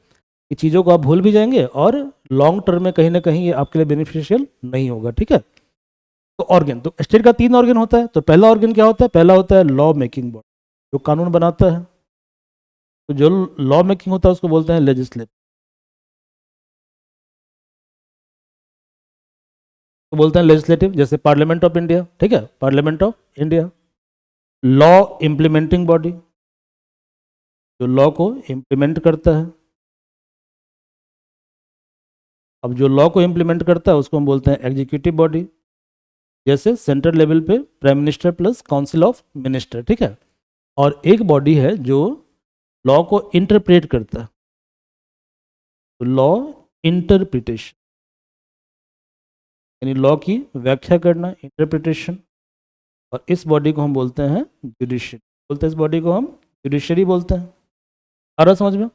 कि चीज़ों को आप भूल भी जाएंगे और लॉन्ग टर्म में कहीं ना कहीं ये आपके लिए बेनिफिशियल नहीं होगा, ठीक है। तो ऑर्गन, तो स्टेट का 3 ऑर्गन होता है। तो पहला ऑर्गन क्या होता है? पहला होता है लॉ मेकिंग बॉडी, जो कानून बनाता है। तो जो लॉ मेकिंग होता है उसको बोलते हैं लेजिस्लेटिव, तो बोलते हैं लेजिस्लेटिव, जैसे पार्लियामेंट ऑफ इंडिया, ठीक है, parliament of India. Law implementing body, जो लॉ को इम्प्लीमेंट करता है। अब जो लॉ को इम्प्लीमेंट करता है उसको हम बोलते हैं एग्जीक्यूटिव बॉडी, जैसे सेंट्रल लेवल पे prime minister plus council of minister, ठीक है। और एक बॉडी है जो लॉ को इंटरप्रेट करता है, तो लॉ इंटरप्रिटेशन, यानी लॉ की व्याख्या करना, इंटरप्रिटेशन। और इस बॉडी को हम बोलते हैं जुडिशरी, बोलते हैं इस बॉडी को हम जुडिशरी बोलते हैं। आ रहा समझ में?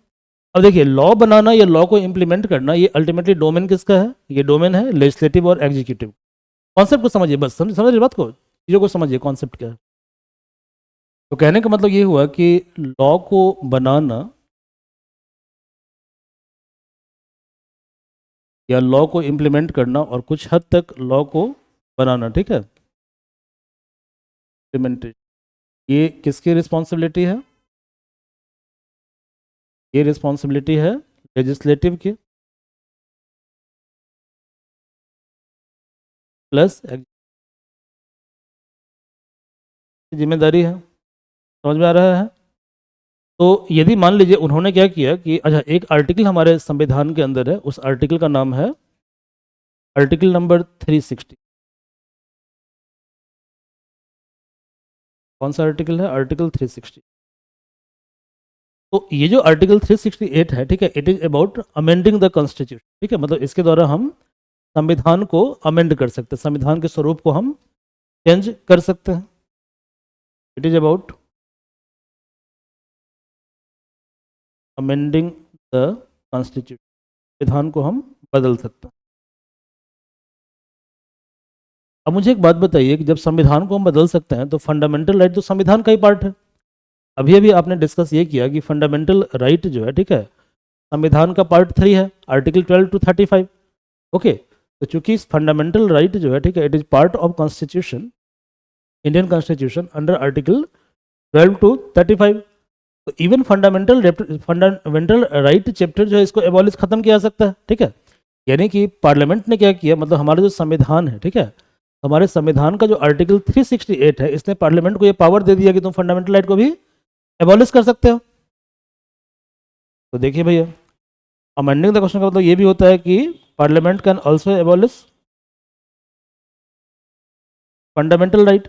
अब देखिए, लॉ बनाना या लॉ को इम्प्लीमेंट करना, ये अल्टीमेटली डोमेन किसका है? ये डोमेन है लेजिस्लेटिव और एग्जीक्यूटिव। कॉन्सेप्ट को समझिए, बस समझ रहे बात को, चीज़ों को समझिए, कॉन्सेप्ट क्या है। तो कहने का मतलब ये हुआ कि लॉ को बनाना या लॉ को इम्प्लीमेंट करना और कुछ हद तक लॉ को बनाना, ठीक है, इम्प्लीमेंटेशन, ये किसकी रिस्पॉन्सिबिलिटी है? ये रिस्पॉन्सिबिलिटी है लेजिस्लेटिव की प्लस जिम्मेदारी है। समझ में आ रहा है? तो यदि मान लीजिए उन्होंने क्या किया कि अच्छा, एक आर्टिकल हमारे संविधान के अंदर है, उस आर्टिकल का नाम है आर्टिकल नंबर 360। कौन सा आर्टिकल है? आर्टिकल 360। तो ये जो आर्टिकल 368 है, ठीक है, it is about amending the constitution, ठीक है, मतलब इसके द्वारा हम संविधान को अमेंड कर सकते हैं, संविधान के स्वरूप को हम चेंज कर सकते हैं। It is about amending the constitution, संविधान को हम बदल सकते हैं। अब मुझे एक बात बताइए कि जब संविधान को हम बदल सकते हैं तो फंडामेंटल राइट तो संविधान का ही पार्ट है। अभी अभी आपने डिस्कस ये किया कि फंडामेंटल राइट जो है, ठीक है, संविधान का पार्ट 3 है, आर्टिकल 12 टू 35। ओके, तो चूंकि फंडामेंटल राइट जो है, ठीक है, it is part of constitution, Indian constitution under article 12 to 35। तो इवन फंडामेंटल राइट चैप्टर जो है इसको एबॉलिश खत्म किया जा सकता है, ठीक है। यानी कि पार्लियामेंट ने क्या किया, मतलब हमारा जो संविधान है, ठीक है, हमारे संविधान का जो आर्टिकल 368 है, इसने पार्लियामेंट को ये पावर दे दिया कि तुम फंडामेंटल राइट को भी एबॉलिश कर सकते हो। तो देखिए भैया, अमेंडिंग द क्वेश्चन का मतलब ये भी होता है कि parliament can also abolish fundamental right.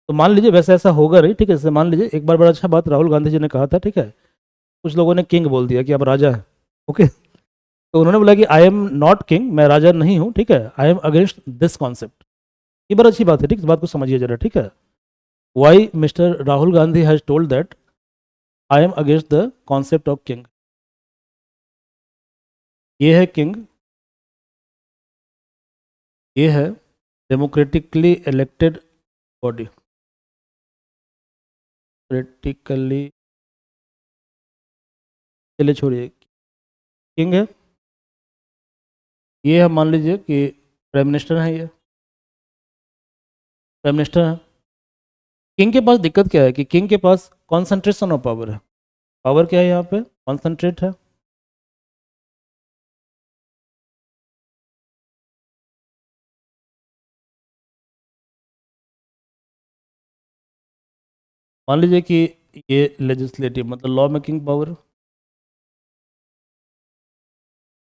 तो मान लीजिए, वैसे ऐसा होगा नहीं, ठीक है, जैसे मान लीजिए एक बार बड़ा अच्छा बात राहुल गांधी जी ने कहा था, ठीक है, कुछ लोगों ने किंग बोल दिया कि अब राजा है। ओके, तो उन्होंने बोला कि आई एम नॉट किंग, मैं राजा नहीं हूँ, ठीक है, आई एम अगेंस्ट दिस कॉन्सेप्ट। ये बड़ी अच्छी बात है, ठीक है, इस बात को समझिए जरा, ठीक है। Why mister Rahul Gandhi has told that I am against the concept of king. ये है किंग, ये है डेमोक्रेटिकली इलेक्टेड बॉडी, डेमोक्रेटिकली, चलिए छोड़िए, किंग है, ये हम मान लीजिए कि प्राइम मिनिस्टर है, ये प्राइम मिनिस्टर है। किंग के पास दिक्कत क्या है कि किंग के पास कॉन्सेंट्रेशन ऑफ पावर है। पावर क्या है यहाँ पे? कॉन्सेंट्रेट है। मान लीजिए कि ये लेजिस्लेटिव मतलब लॉ मेकिंग पावर,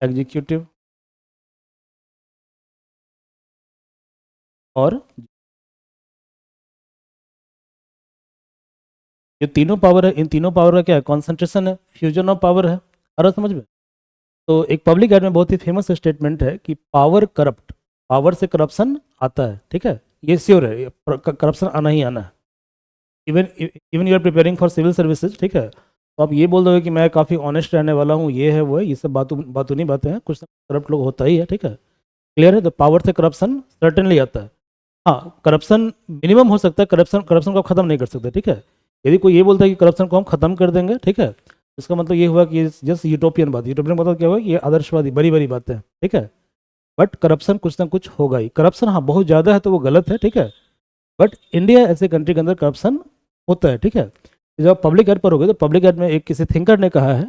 एग्जीक्यूटिव और ये तीनों पावर है, इन तीनों पावर का क्या है? कॉन्सेंट्रेशन है, फ्यूजन ऑफ पावर है। आ रहा समझ में? तो एक पब्लिक एड में बहुत ही फेमस स्टेटमेंट है कि पावर करप्ट, पावर से करप्शन आता है, ठीक है, ये श्योर है, करप्शन आना ही आना है। Even even you are preparing for civil services, ठीक है, तो आप ये बोल दोगे कि मैं काफ़ी ऑनेस्ट रहने वाला हूँ, ये है वो है, ये सब बातों नहीं बातें हैं, कुछ करप्ट लोग होता ही है, ठीक है, क्लियर है। तो पावर से करप्शन सर्टेनली आता है। हाँ, करप्शन मिनिमम हो सकता है, करप्शन करप्शन को आप खत्म नहीं कर सकते, ठीक है। यदि कोई ये बोलता है कि करप्शन को हम खत्म कर देंगे, ठीक है, इसका मतलब ये हुआ कि जस्ट यूटोपियन बात, यूटोपियन मतलब क्या हुआ कि ये आदर्शवादी बड़ी बड़ी बातें हैं, ठीक है। बट करप्शन कुछ ना कुछ होगा ही, करप्शन हाँ बहुत ज़्यादा है तो वो गलत है, ठीक है। बट इंडिया ऐसे कंट्री के अंदर करप्शन होता है, ठीक है। जब पब्लिक एड पर हो गए तो पब्लिक एड में एक किसी थिंकर ने कहा है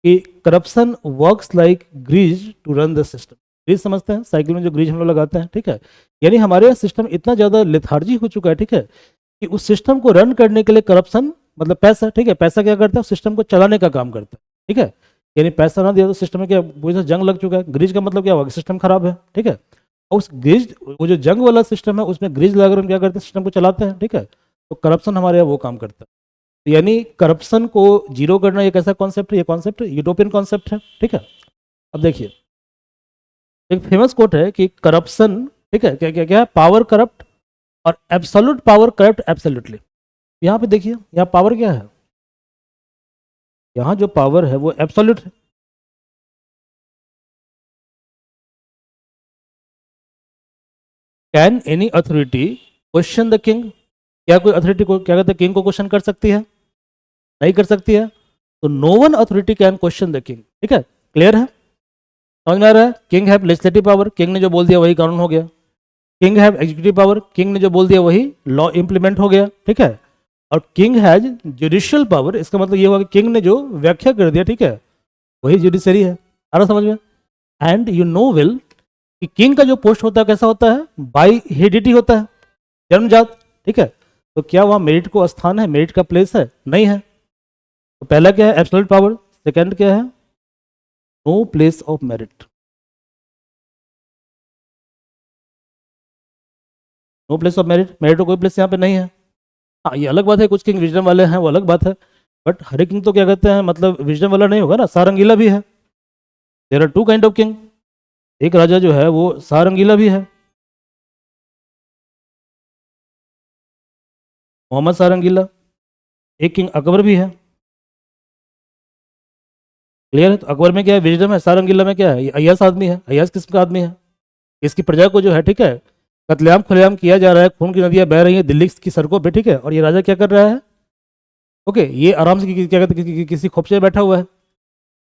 कि corruption works like grease to run the system. Grease समझते हैं, साइकिल में जो ग्रीज हम लोग लगाते हैं, ठीक है। यानी हमारे सिस्टम इतना ज़्यादा लेथार्जी हो चुका है, ठीक है, कि उस सिस्टम को रन करने के लिए करप्शन मतलब पैसा, ठीक है, पैसा क्या करता है, उस सिस्टम को चलाने का काम करता है, ठीक है। यानी पैसा ना दिया तो सिस्टम में क्या पूरी तरह जंग लग चुका है। ग्रीज का मतलब क्या हुआ कि सिस्टम खराब है, ठीक है। और उस ग्रीज वो जो जंग वाला सिस्टम है उसमें ग्रीज लगाकर हम क्या करते हैं, सिस्टम को चलाते हैं, ठीक है। तो करप्शन हमारे यहाँ वो काम करता है। तो यानी करप्शन को जीरो करना एक ऐसा कॉन्सेप्ट है, ये कॉन्सेप्ट यूटोपियन कॉन्सेप्ट है, ठीक है। अब देखिए एक फेमस कोट है कि करप्शन, ठीक है, क्या क्या क्या है, पावर करप्ट और एब्सोल्यूट पावर करप्ट एब्सोल्युटली। यहाँ पे देखिए यहाँ पावर क्या है, यहाँ जो पावर है वो एब्सोल्यूट है। Can any authority question the king? क्या कोई अथॉरिटी को क्या कहते हैं किंग को क्वेश्चन कर सकती है? नहीं कर सकती है। तो no one authority can question the king, ठीक है। क्लियर है, समझ में आ रहा है। King have legislative power, king ने जो बोल दिया वही कानून हो गया। King have executive power, king ने जो बोल दिया वही लॉ इंप्लीमेंट हो गया, ठीक है। और किंग हैज जुडिशियल पावर, इसका मतलब ये हुआ कि किंग ने जो व्याख्या कर दिया, ठीक है, वही जुडिशरी है। आ रहा समझ में। एंड यू नो वेल कि किंग का जो पोस्ट होता है कैसा होता है, बाई हेरिडिटी होता है, जन्मजात, ठीक है। तो क्या वहाँ मेरिट को स्थान है, मेरिट का प्लेस है? नहीं है। तो पहला क्या है, एब्सोल्यूट पावर। सेकंड क्या है, no place of merit, no place of merit, merit का कोई प्लेस यहाँ पे नहीं है। हाँ ये अलग बात है, कुछ किंग विजडम वाले हैं वो अलग बात है, बट हर एक किंग तो क्या कहते हैं मतलब विजडम वाला नहीं होगा ना, सारंगीला भी है। There are two kind of king, एक राजा जो है वो सारंगीला भी है, मोहम्मद सारंगीला। एक किंग अकबर भी है। क्लियर है। तो अकबर में क्या है, विजडम है। सारंगीला में क्या है, ये अय्यास आदमी है, अय्यास किस्म का आदमी है। इसकी प्रजा को जो है, ठीक है, कत्लेआम खुलेआम किया जा रहा है, खून की नदियां बह रही हैं दिल्ली की सड़कों पे, ठीक है, और ये राजा क्या कर रहा है, ओके, ये आराम से क्या कहते हैं किसी खोपचे में बैठा हुआ है।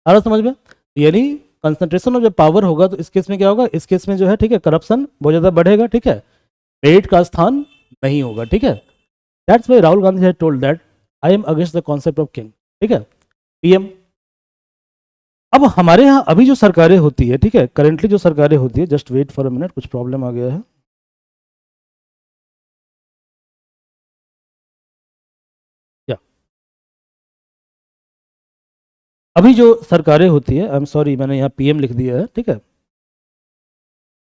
आ रहा समझ में। यानी कंसंट्रेशन ऑफ जब पावर होगा तो इस केस में क्या होगा, इस केस में जो है, ठीक है, करप्शन बहुत ज़्यादा बढ़ेगा, ठीक है, मेरिट का स्थान नहीं होगा, ठीक है। That's why Rahul Gandhi has told that I am against the concept of king, ठीक है, पीएम। अब हमारे यहाँ अभी जो सरकारें होती है, ठीक है, करेंटली जो सरकारें होती है, just wait for a minute, कुछ प्रॉब्लम आ गया है। या अभी जो सरकारें होती है, आई एम सॉरी मैंने यहाँ पीएम लिख दिया है, ठीक है,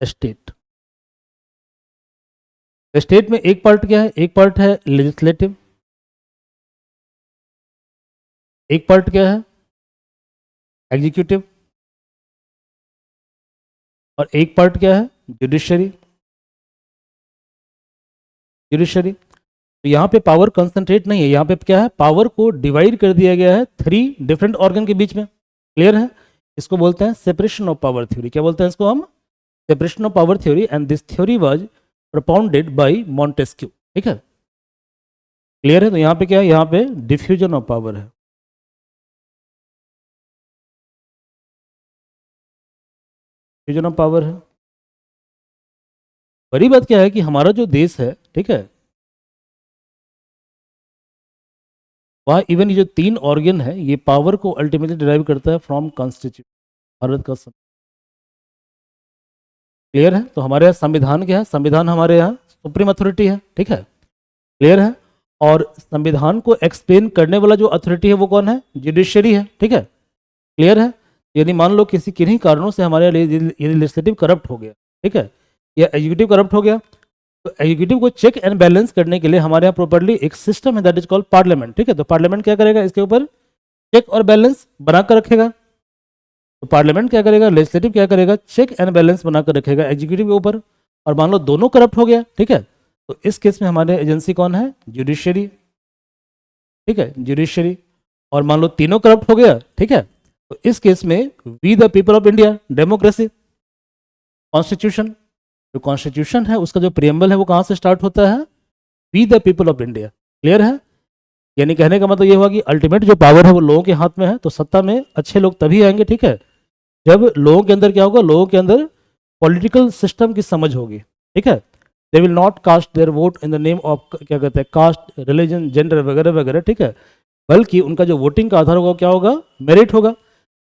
स्टेट। स्टेट में एक पार्ट क्या है, एक पार्ट है लेजिस्लेटिव, एक पार्ट क्या है एग्जीक्यूटिव, और एक पार्ट क्या है जुडिशरी। जुडिशरी, तो यहाँ पे पावर कंसंट्रेट नहीं है, यहाँ पे क्या है, पावर को डिवाइड कर दिया गया है थ्री डिफरेंट ऑर्गन के बीच में। क्लियर है। इसको बोलते हैं सेपरेशन ऑफ पावर थ्योरी। क्या बोलते हैं इसको हम, separation of power theory. And this theory was propounded by Montesquieu, ठीक है। क्लियर है। तो यहाँ पे क्या है, यहाँ पे डिफ्यूजन ऑफ पावर है। डिफ्यूजन ऑफ पावर है। बड़ी बात क्या है कि हमारा जो देश है, ठीक है, वह इवन ये जो तीन ऑर्गन है ये पावर को अल्टीमेटली डिराइव करता है फ्रॉम कॉन्स्टिट्यूशन, भारत का। क्लियर है। तो हमारे यहाँ संविधान क्या है, संविधान हमारे यहाँ सुप्रीम अथॉरिटी है, ठीक है। क्लियर है। और संविधान को एक्सप्लेन करने वाला जो अथॉरिटी है वो कौन है, जुडिशरी है, ठीक है। क्लियर है। यानी मान लो किसी किन्हीं कारणों से हमारे लेजिस्लेटिव करप्ट हो गया, ठीक है, या एग्जीक्यूटिव करप्ट हो गया, तो एग्जीक्यूटिव को चेक एंड बैलेंस करने के लिए हमारे यहाँ प्रॉपर्ली एक सिस्टम है दैट इज कॉल्ड पार्लियामेंट, ठीक है। तो पार्लियामेंट क्या करेगा, इसके ऊपर चेक और बैलेंस बनाकर रखेगा। तो पार्लियामेंट क्या करेगा, लेजिस्लेटिव क्या करेगा, चेक एंड बैलेंस बनाकर रखेगा एग्जीक्यूटिव के ऊपर। और मान लो दोनों करप्ट हो गया, ठीक है, तो इस केस में हमारे एजेंसी कौन है, जुडिशरी, ठीक है, जुडिशरी। और मान लो तीनों करप्ट हो गया, ठीक है, तो इस केस में we the people of India, democracy, constitution. जो कॉन्स्टिट्यूशन है उसका जो प्रियम्बल है वो कहाँ से स्टार्ट होता है, we the people of India. Clear है। यानी कहने का मतलब ये हुआ कि अल्टीमेट जो पावर है वो लोगों के हाथ में है। तो सत्ता में अच्छे लोग तभी आएंगे, ठीक है, जब लोगों के अंदर क्या होगा, लोगों के अंदर पॉलिटिकल सिस्टम की समझ होगी, ठीक है। They will not cast their vote in the name of, क्या कहते हैं, कास्ट, रिलीजन, जेंडर वगैरह वगैरह, ठीक है, बल्कि उनका जो वोटिंग का आधार होगा क्या होगा, मेरिट होगा।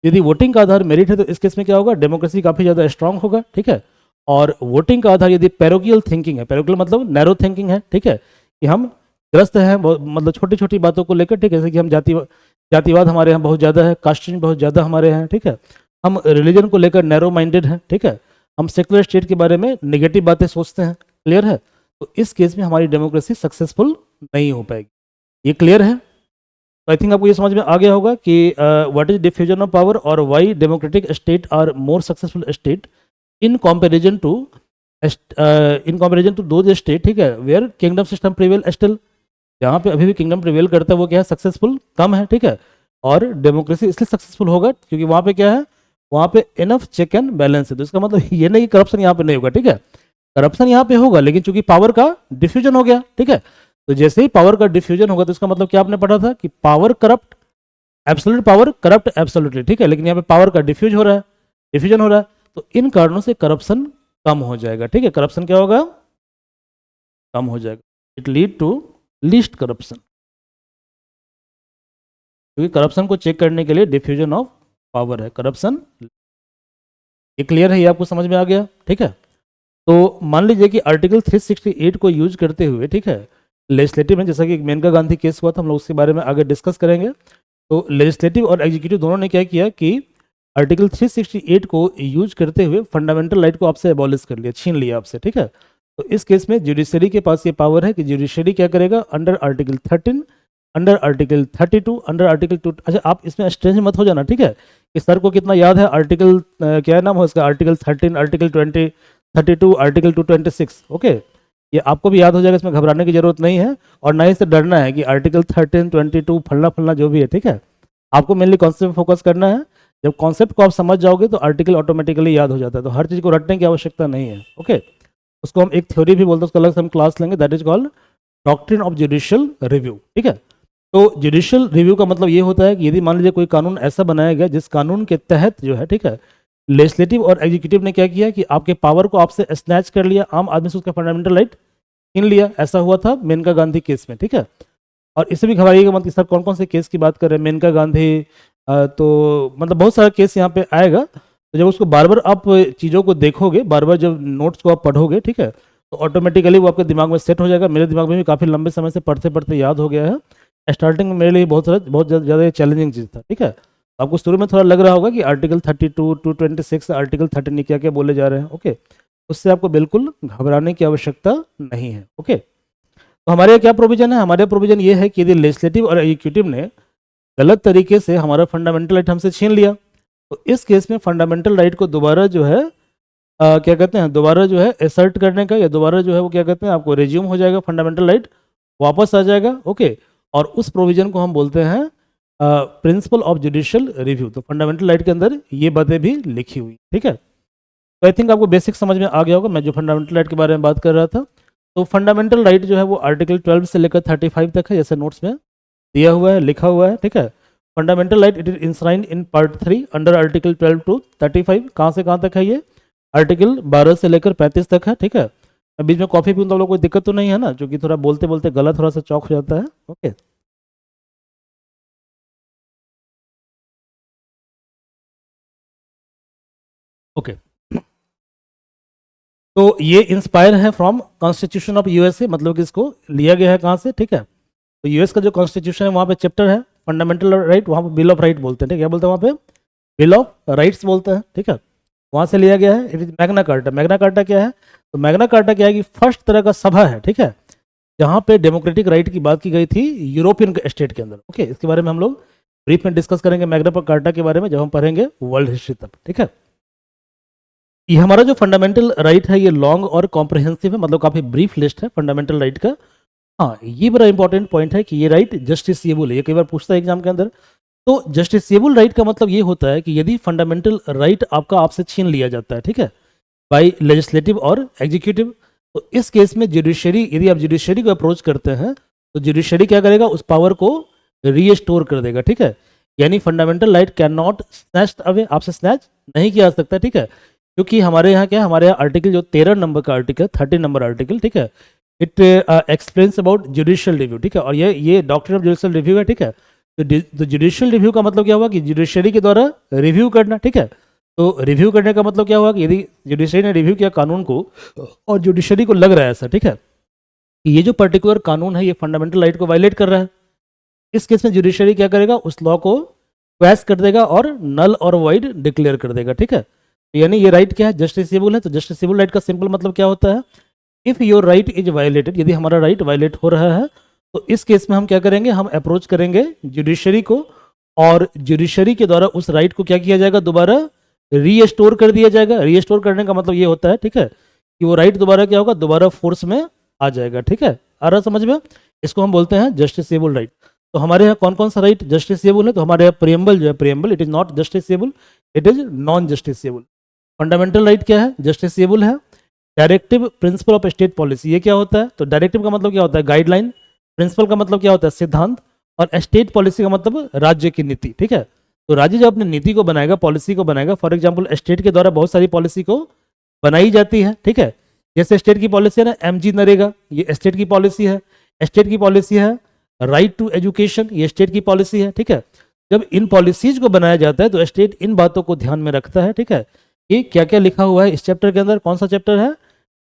यदि वोटिंग का आधार मेरिट है तो इस केस में क्या होगा, डेमोक्रेसी काफ़ी ज़्यादा स्ट्रांग होगा, ठीक है। और वोटिंग का आधार यदि पैरोकियल थिंकिंग है, पैरोकियल मतलब नैरो थिंकिंग है, ठीक है, कि हम ग्रस्त हैं मतलब छोटी छोटी बातों को लेकर, ठीक है, जैसे कि हम जातिवाद हमारे यहाँ बहुत ज़्यादा है, कास्टिंग बहुत ज़्यादा हमारे यहाँ, ठीक है, हम रिलीजन को लेकर नैरो माइंडेड हैं, ठीक है, हम सेकुलर स्टेट के बारे में नेगेटिव बातें सोचते हैं, क्लियर है। तो इस केस में हमारी डेमोक्रेसी सक्सेसफुल नहीं हो पाएगी। ये क्लियर है। तो आई थिंक आपको ये समझ में आ गया होगा कि what is diffusion of power और why democratic state are more successful state in comparison to those state, ठीक है, where kingdom system prevail still, जहाँ पे अभी भी किंगडम प्रिवेल करता है वो क्या है, सक्सेसफुल कम है, ठीक है। और डेमोक्रेसी इसलिए सक्सेसफुल होगा क्योंकि वहाँ पे क्या है, वहाँ पे इनफ चेक एंड बैलेंस है। तो इसका मतलब ये नहीं कि करप्शन यहाँ पे नहीं होगा, ठीक है, करप्शन यहाँ पे होगा, लेकिन चूंकि पावर का डिफ्यूजन हो गया, ठीक है। तो जैसे ही पावर का डिफ्यूजन होगा तो इसका मतलब क्या आपने पढ़ा था कि power corrupt, absolute power corrupt absolutely, ठीक है, लेकिन यहाँ पे पावर का डिफ्यूजन हो रहा है, तो इन कारणों से करप्शन कम हो जाएगा, ठीक है। करप्शन क्या होगा, कम हो जाएगा। It lead to least corruption, क्योंकि करप्शन को चेक करने के लिए डिफ्यूजन ऑफ पावर है करप्शन। ये क्लियर है, ये आपको समझ में आ गया, ठीक है। तो मान लीजिए कि आर्टिकल 368 को यूज करते हुए, ठीक है, लेजिस्लेटिव में, जैसा कि मेनका गांधी केस हुआ था, हम लोग उसके बारे में आगे डिस्कस करेंगे। तो लेजिस्लेटिव और एग्जीक्यूटिव दोनों ने क्या किया कि आर्टिकल 368 को यूज करते हुए फंडामेंटल राइट को आपसे एबॉलिश कर लिया, छीन लिया आपसे, ठीक है। तो इस केस में जुडिशरी के पास ये पावर है कि जुडिशरी क्या करेगा, under article 13, under article 32, under article 2। अच्छा, आप इसमें स्ट्रेंज मत हो जाना, ठीक है, कि सर को कितना याद है, आर्टिकल क्या नाम हो इसका, आर्टिकल 13, आर्टिकल 20, 32, आर्टिकल 226, ओके, ये आपको भी याद हो जाएगा, इसमें घबराने की जरूरत नहीं है और ना ही से डरना है कि आर्टिकल 13, 22 फलना फलना जो भी है, ठीक है। आपको मेनली कॉन्सेप्ट फोकस करना है। जब कॉन्सेप्ट को आप समझ जाओगे तो आर्टिकल ऑटोमेटिकली याद हो जाता है, तो हर चीज़ को रटने की आवश्यकता नहीं है, ओके। उसको हम एक थ्योरी भी बोलते हैं, उसका अलग से हम क्लास लेंगे, that is called doctrine of judicial review, ठीक है। तो जुडिशियल रिव्यू का मतलब ये होता है कि यदि मान लीजिए कोई कानून ऐसा बनाया गया जिस कानून के तहत जो है, ठीक है, लेजिस्लेटिव और एग्जीक्यूटिव ने क्या किया कि आपके पावर को आपसे स्नैच कर लिया, आम आदमी से उसका फंडामेंटल राइट छीन लिया। ऐसा हुआ था मेनका गांधी केस में, ठीक है। और इससे भी घबराइएगा मत कि सर कौन कौन से केस की बात कर रहे हैं, मेनका गांधी, तो मतलब बहुत सारा केस यहाँ पे आएगा। तो जब उसको बार बार आप चीज़ों को देखोगे, बार बार जब नोट्स को आप पढ़ोगे, ठीक है, तो ऑटोमेटिकली वो आपके दिमाग में सेट हो जाएगा। मेरे दिमाग में भी काफ़ी लंबे समय से पढ़ते पढ़ते याद हो गया है। स्टार्टिंग में मेरे लिए बहुत ज़्यादा चैलेंजिंग चीज़ था, ठीक है। आपको शुरू में थोड़ा लग रहा होगा कि आर्टिकल 32, 226, आर्टिकल 13 क्या क्या बोले जा रहे हैं, ओके, उससे आपको बिल्कुल घबराने की आवश्यकता नहीं है, ओके। तो हमारे यहाँ क्या प्रोविजन है, हमारे प्रोविजन ये है कि यदि लेजिस्लेटिव और एग्जीक्यूटिव ने गलत तरीके से हमारा फंडामेंटल राइट हमसे छीन लिया, तो इस केस में फंडामेंटल राइट को दोबारा जो है क्या कहते हैं, दोबारा जो है एसर्ट करने का, या दोबारा जो है वो क्या कहते हैं, आपको रिज्यूम हो जाएगा, फंडामेंटल राइट वापस आ जाएगा, ओके। और उस प्रोविजन को हम बोलते हैं प्रिंसिपल ऑफ जुडिशियल रिव्यू। तो फंडामेंटल राइट के अंदर ये बातें भी लिखी हुई, ठीक है। तो आई थिंक आपको बेसिक समझ में आ गया होगा मैं जो फंडामेंटल राइट के बारे में बात कर रहा था। तो फंडामेंटल राइट जो है वो आर्टिकल 12 से लेकर 35 तक है, जैसे नोट्स में दिया हुआ है, लिखा हुआ है, ठीक है। Fundamental right it is enshrined in part 3 under article 12 to 35। कहाँ से कहाँ तक है ये, आर्टिकल 12 से लेकर 35 तक है, ठीक है। बीच में कॉफी पीऊँ तो लोग कोई दिक्कत तो नहीं है ना, क्योंकि थोड़ा बोलते बोलते गला थोड़ा सा चौक हो जाता है, ओके। ओके तो ये इंस्पायर है फ्रॉम कॉन्स्टिट्यूशन ऑफ यूएसए, मतलब कि इसको लिया गया है कहाँ से, ठीक है। तो यूएस का जो कॉन्स्टिट्यूशन है वहाँ पे चैप्टर है फंडामेंटल राइट, वहाँ पे बिल ऑफ राइट बोलते हैं, ठीक है, क्या बोलते हैं वहाँ पे, बिल ऑफ राइट्स बोलते हैं, ठीक है। वहाँ से लिया गया है। It is Magna carta. Magna carta क्या है, तो मैग्ना कार्टा क्या है कि फर्स्ट तरह का सभा है, ठीक है, जहाँ पे डेमोक्रेटिक राइट की बात की गई थी यूरोपियन स्टेट के अंदर, ओके। इसके बारे में हम लोग ब्रीफ में डिस्कस करेंगे मैग्ना कार्टा के बारे में जब हम पढ़ेंगे वर्ल्ड हिस्ट्री तब, ठीक है। ये हमारा जो फंडामेंटल राइट है ये लॉन्ग और कॉम्प्रहेंसिव है, मतलब काफ़ी ब्रीफ लिस्ट है फंडामेंटल राइट का। हाँ, ये बड़ा इंपॉर्टेंट पॉइंट है कि ये राइट जस्टिसिएबल है, ये कई बार पूछता है एग्जाम के अंदर। तो जस्टिसिएबल राइट का मतलब ये होता है कि यदि फंडामेंटल राइट आपका आपसे छीन लिया जाता है, ठीक है, बाय लेजिस्लेटिव और एग्जीक्यूटिव, तो इस केस में जुडिशरी, यदि आप जुडिशरी को अप्रोच करते हैं तो जुडिशरी क्या करेगा, उस पावर को रीस्टोर कर देगा, ठीक है। यानी fundamental right can not snatch away, आपसे स्नैच नहीं किया जा सकता, ठीक है। क्योंकि हमारे यहाँ क्या है, हमारे यहाँ आर्टिकल जो 13 नंबर का आर्टिकल, 13 नंबर आर्टिकल, ठीक है, it explains about judicial review, ठीक है। और ये डॉक्ट्रिन ऑफ जुडिशियल रिव्यू है, ठीक है। तो जुडिशियल रिव्यू का मतलब क्या हुआ कि जुडिशरी के द्वारा रिव्यू करना, ठीक है। तो रिव्यू करने का मतलब क्या हुआ कि यदि जुडिशरी ने रिव्यू किया कानून को और जुडिशरी को लग रहा है ऐसा, ठीक है, कि ये जो पर्टिकुलर कानून है ये फंडामेंटल राइट को वायलेट कर रहा है, इस केस में जुडिशरी क्या करेगा, उस लॉ को क्वैश कर देगा और नल और वाइड डिक्लेयर कर देगा, ठीक है। यानी ये राइट क्या है, जस्टिसेबल है। तो जस्टिसेबल राइट का सिंपल मतलब क्या होता है, if your right is violated, यदि हमारा राइट वायलेट हो रहा है तो इस केस में हम क्या करेंगे, हम अप्रोच करेंगे जुडिशरी को और जुडिशरी के द्वारा उस राइट को क्या किया जाएगा, दोबारा रीस्टोर कर दिया जाएगा। रीस्टोर करने का मतलब ये होता है, ठीक है, कि वो राइट दोबारा क्या होगा, दोबारा फोर्स में आ जाएगा, ठीक है। आ रहा समझ में, इसको हम बोलते हैं जस्टिसेबल राइट। तो हमारे यहाँ कौन कौन सा राइट जस्टिसेबल है, तो हमारे यहाँ प्रियम्बल जो है, preamble it is not justiciable, it is non justiciable. Fundamental right क्या है, जस्टिसेबल है। Directive principle of state policy, ये क्या होता है, तो डायरेक्टिव का मतलब क्या होता है, गाइडलाइन। प्रिंसिपल का मतलब क्या होता है, सिद्धांत। और स्टेट पॉलिसी का मतलब राज्य की नीति, ठीक है। तो राज्य जब अपनी नीति को बनाएगा, पॉलिसी को बनाएगा, फॉर एग्जाम्पल स्टेट के द्वारा बहुत सारी पॉलिसी को बनाई जाती है, ठीक है। जैसे स्टेट की पॉलिसी है ना, MG नरेगा, ये स्टेट की पॉलिसी है। स्टेट की पॉलिसी है राइट टू एजुकेशन, ये स्टेट की पॉलिसी है, ठीक है। जब इन पॉलिसीज को बनाया जाता है तो स्टेट इन बातों को ध्यान में रखता है, ठीक है, कि क्या क्या लिखा हुआ है इस चैप्टर के अंदर। कौन सा चैप्टर है,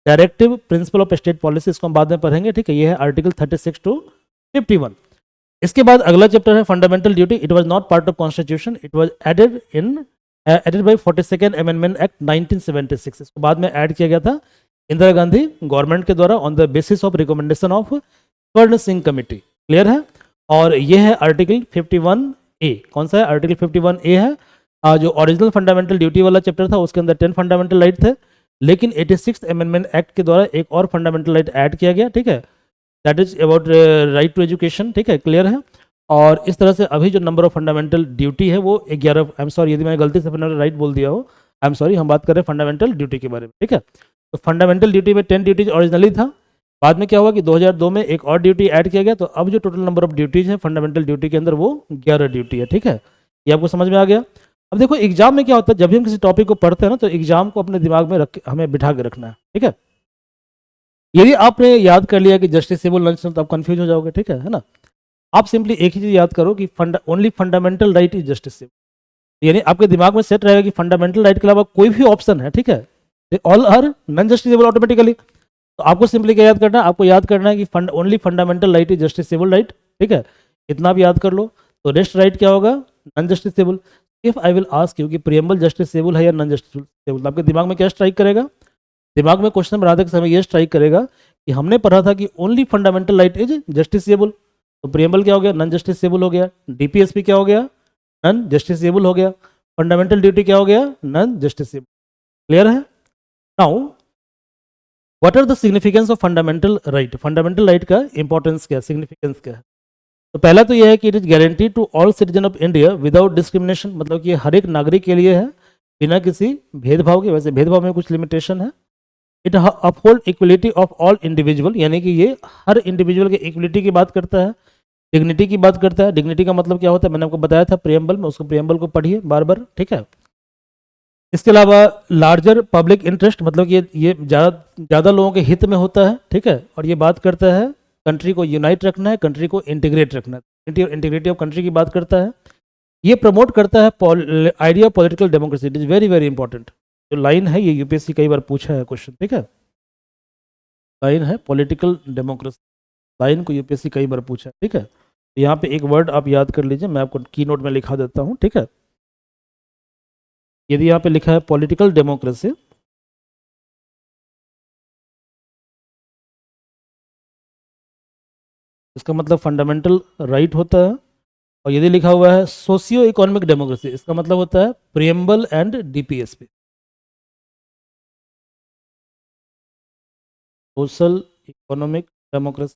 directive principle of state policy, इसको हम बाद में पढ़ेंगे, ठीक है। ये है आर्टिकल 36 टू 51। इसके बाद अगला चैप्टर है fundamental duty. It was not part of constitution, it was added by 42nd amendment act 1976। इसको बाद में ऐड किया गया था इंदिरा गांधी गवर्नमेंट के द्वारा on the basis of recommendation of स्वर्ण सिंह कमेटी। क्लियर है। और ये है आर्टिकल 51A। कौन सा है, आर्टिकल 51A है। जो ओरिजिनल फंडामेंटल ड्यूटी वाला चैप्टर था उसके अंदर 10 फंडामेंटल राइट थे, लेकिन 86th अमेंडमेंट एक्ट के द्वारा एक और फंडामेंटल राइट ऐड किया गया, ठीक है, that is about right to education, ठीक है। क्लियर है। और इस तरह से अभी जो नंबर ऑफ फंडामेंटल ड्यूटी है वो 11। आई एम सॉरी यदि मैंने गलती से फंडामेंटल राइट बोल दिया हो, आई एम सॉरी। हम बात कर रहे हैं फंडामेंटल ड्यूटी के बारे में, ठीक है। तो फंडामेंटल ड्यूटी में 10 ड्यूटीज ओरिजिनली था, बाद में क्या हुआ कि 2002 में एक और ड्यूटी ऐड किया गया, तो अब जो टोटल नंबर ऑफ ड्यूटीज है फंडामेंटल ड्यूटी के अंदर वो 11 ड्यूटी है, ठीक है। ये आपको समझ में आ गया। अब देखो एग्जाम में क्या होता है, जब भी हम किसी टॉपिक को पढ़ते हैं ना तो एग्जाम को अपने दिमाग में रख हमें बिठा के रखना है, ठीक है। यदि आपने याद कर लिया कि जस्टिसेबल नॉन, तो आप कंफ्यूज हो जाओगे, ठीक है ना। आप सिंपली एक ही चीज याद करो कि only fundamental right is justiciable. यानी आपके दिमाग में सेट रहेगा कि फंडामेंटल राइट के अलावा कोई भी ऑप्शन है, ठीक है, they all are non justiciable automatically. तो आपको सिंपली क्या याद करना है, आपको याद करना है कि only fundamental right is justiciable right, ठीक है। इतना आप याद कर लो। तो रेस्ट राइट क्या होगा, non justiciable. If I will ask you कि प्रियम्बल जस्टिसेबल है या नॉन जस्टिसेबल, आपके दिमाग में क्या स्ट्राइक करेगा, दिमाग में क्वेश्चन बनाते के समय ये स्ट्राइक करेगा कि हमने पढ़ा था कि only fundamental right is justiciable. तो प्रियम्बल क्या हो गया, नॉन जस्टिसेबल हो गया। डीपीएसपी क्या हो गया, नॉन जस्टिसेबल हो गया। फंडामेंटल ड्यूटी क्या हो गया, नॉन जस्टिसेबल। क्लियर है। Now what are the significance of fundamental right, fundamental right का इंपॉर्टेंस क्या है, सिग्निफिकेंस क्या है। तो पहला तो यह है कि it is guarantee to all citizen of India without discrimination, मतलब कि हर एक नागरिक के लिए है बिना किसी भेदभाव के। वैसे भेदभाव में कुछ लिमिटेशन है। It uphold equality of all individual, यानी कि ये हर इंडिविजुअल के इक्वलिटी की बात करता है, डिग्निटी की बात करता है। डिग्निटी का मतलब क्या होता है, मैंने आपको बताया था प्रियम्बल में, उसको प्रियम्बल को पढ़िए बार बार, ठीक है। इसके अलावा लार्जर पब्लिक इंटरेस्ट, मतलब कि ये ज़्यादा लोगों के हित में होता है, ठीक है। और ये बात करता है कंट्री को यूनाइट रखना है, कंट्री को इंटीग्रेट रखना है, इंटीग्रिटी ऑफ कंट्री की बात करता है। ये प्रमोट करता है idea of political democracy. It is very very important. जो लाइन है ये यूपीएससी कई बार पूछा है क्वेश्चन, ठीक है। लाइन है पॉलिटिकल डेमोक्रेसी, लाइन को यूपीएससी कई बार पूछा है, ठीक है। तो यहाँ पे एक वर्ड आप याद कर लीजिए, मैं आपको की नोट में लिखा देता हूँ, ठीक है। यदि यहाँ पे लिखा है पॉलिटिकल डेमोक्रेसी, इसका मतलब फंडामेंटल राइट होता है। और यदि लिखा हुआ है सोशियो इकोनॉमिक डेमोक्रेसी, इसका मतलब होता है preamble and DPSP, social economic democracy.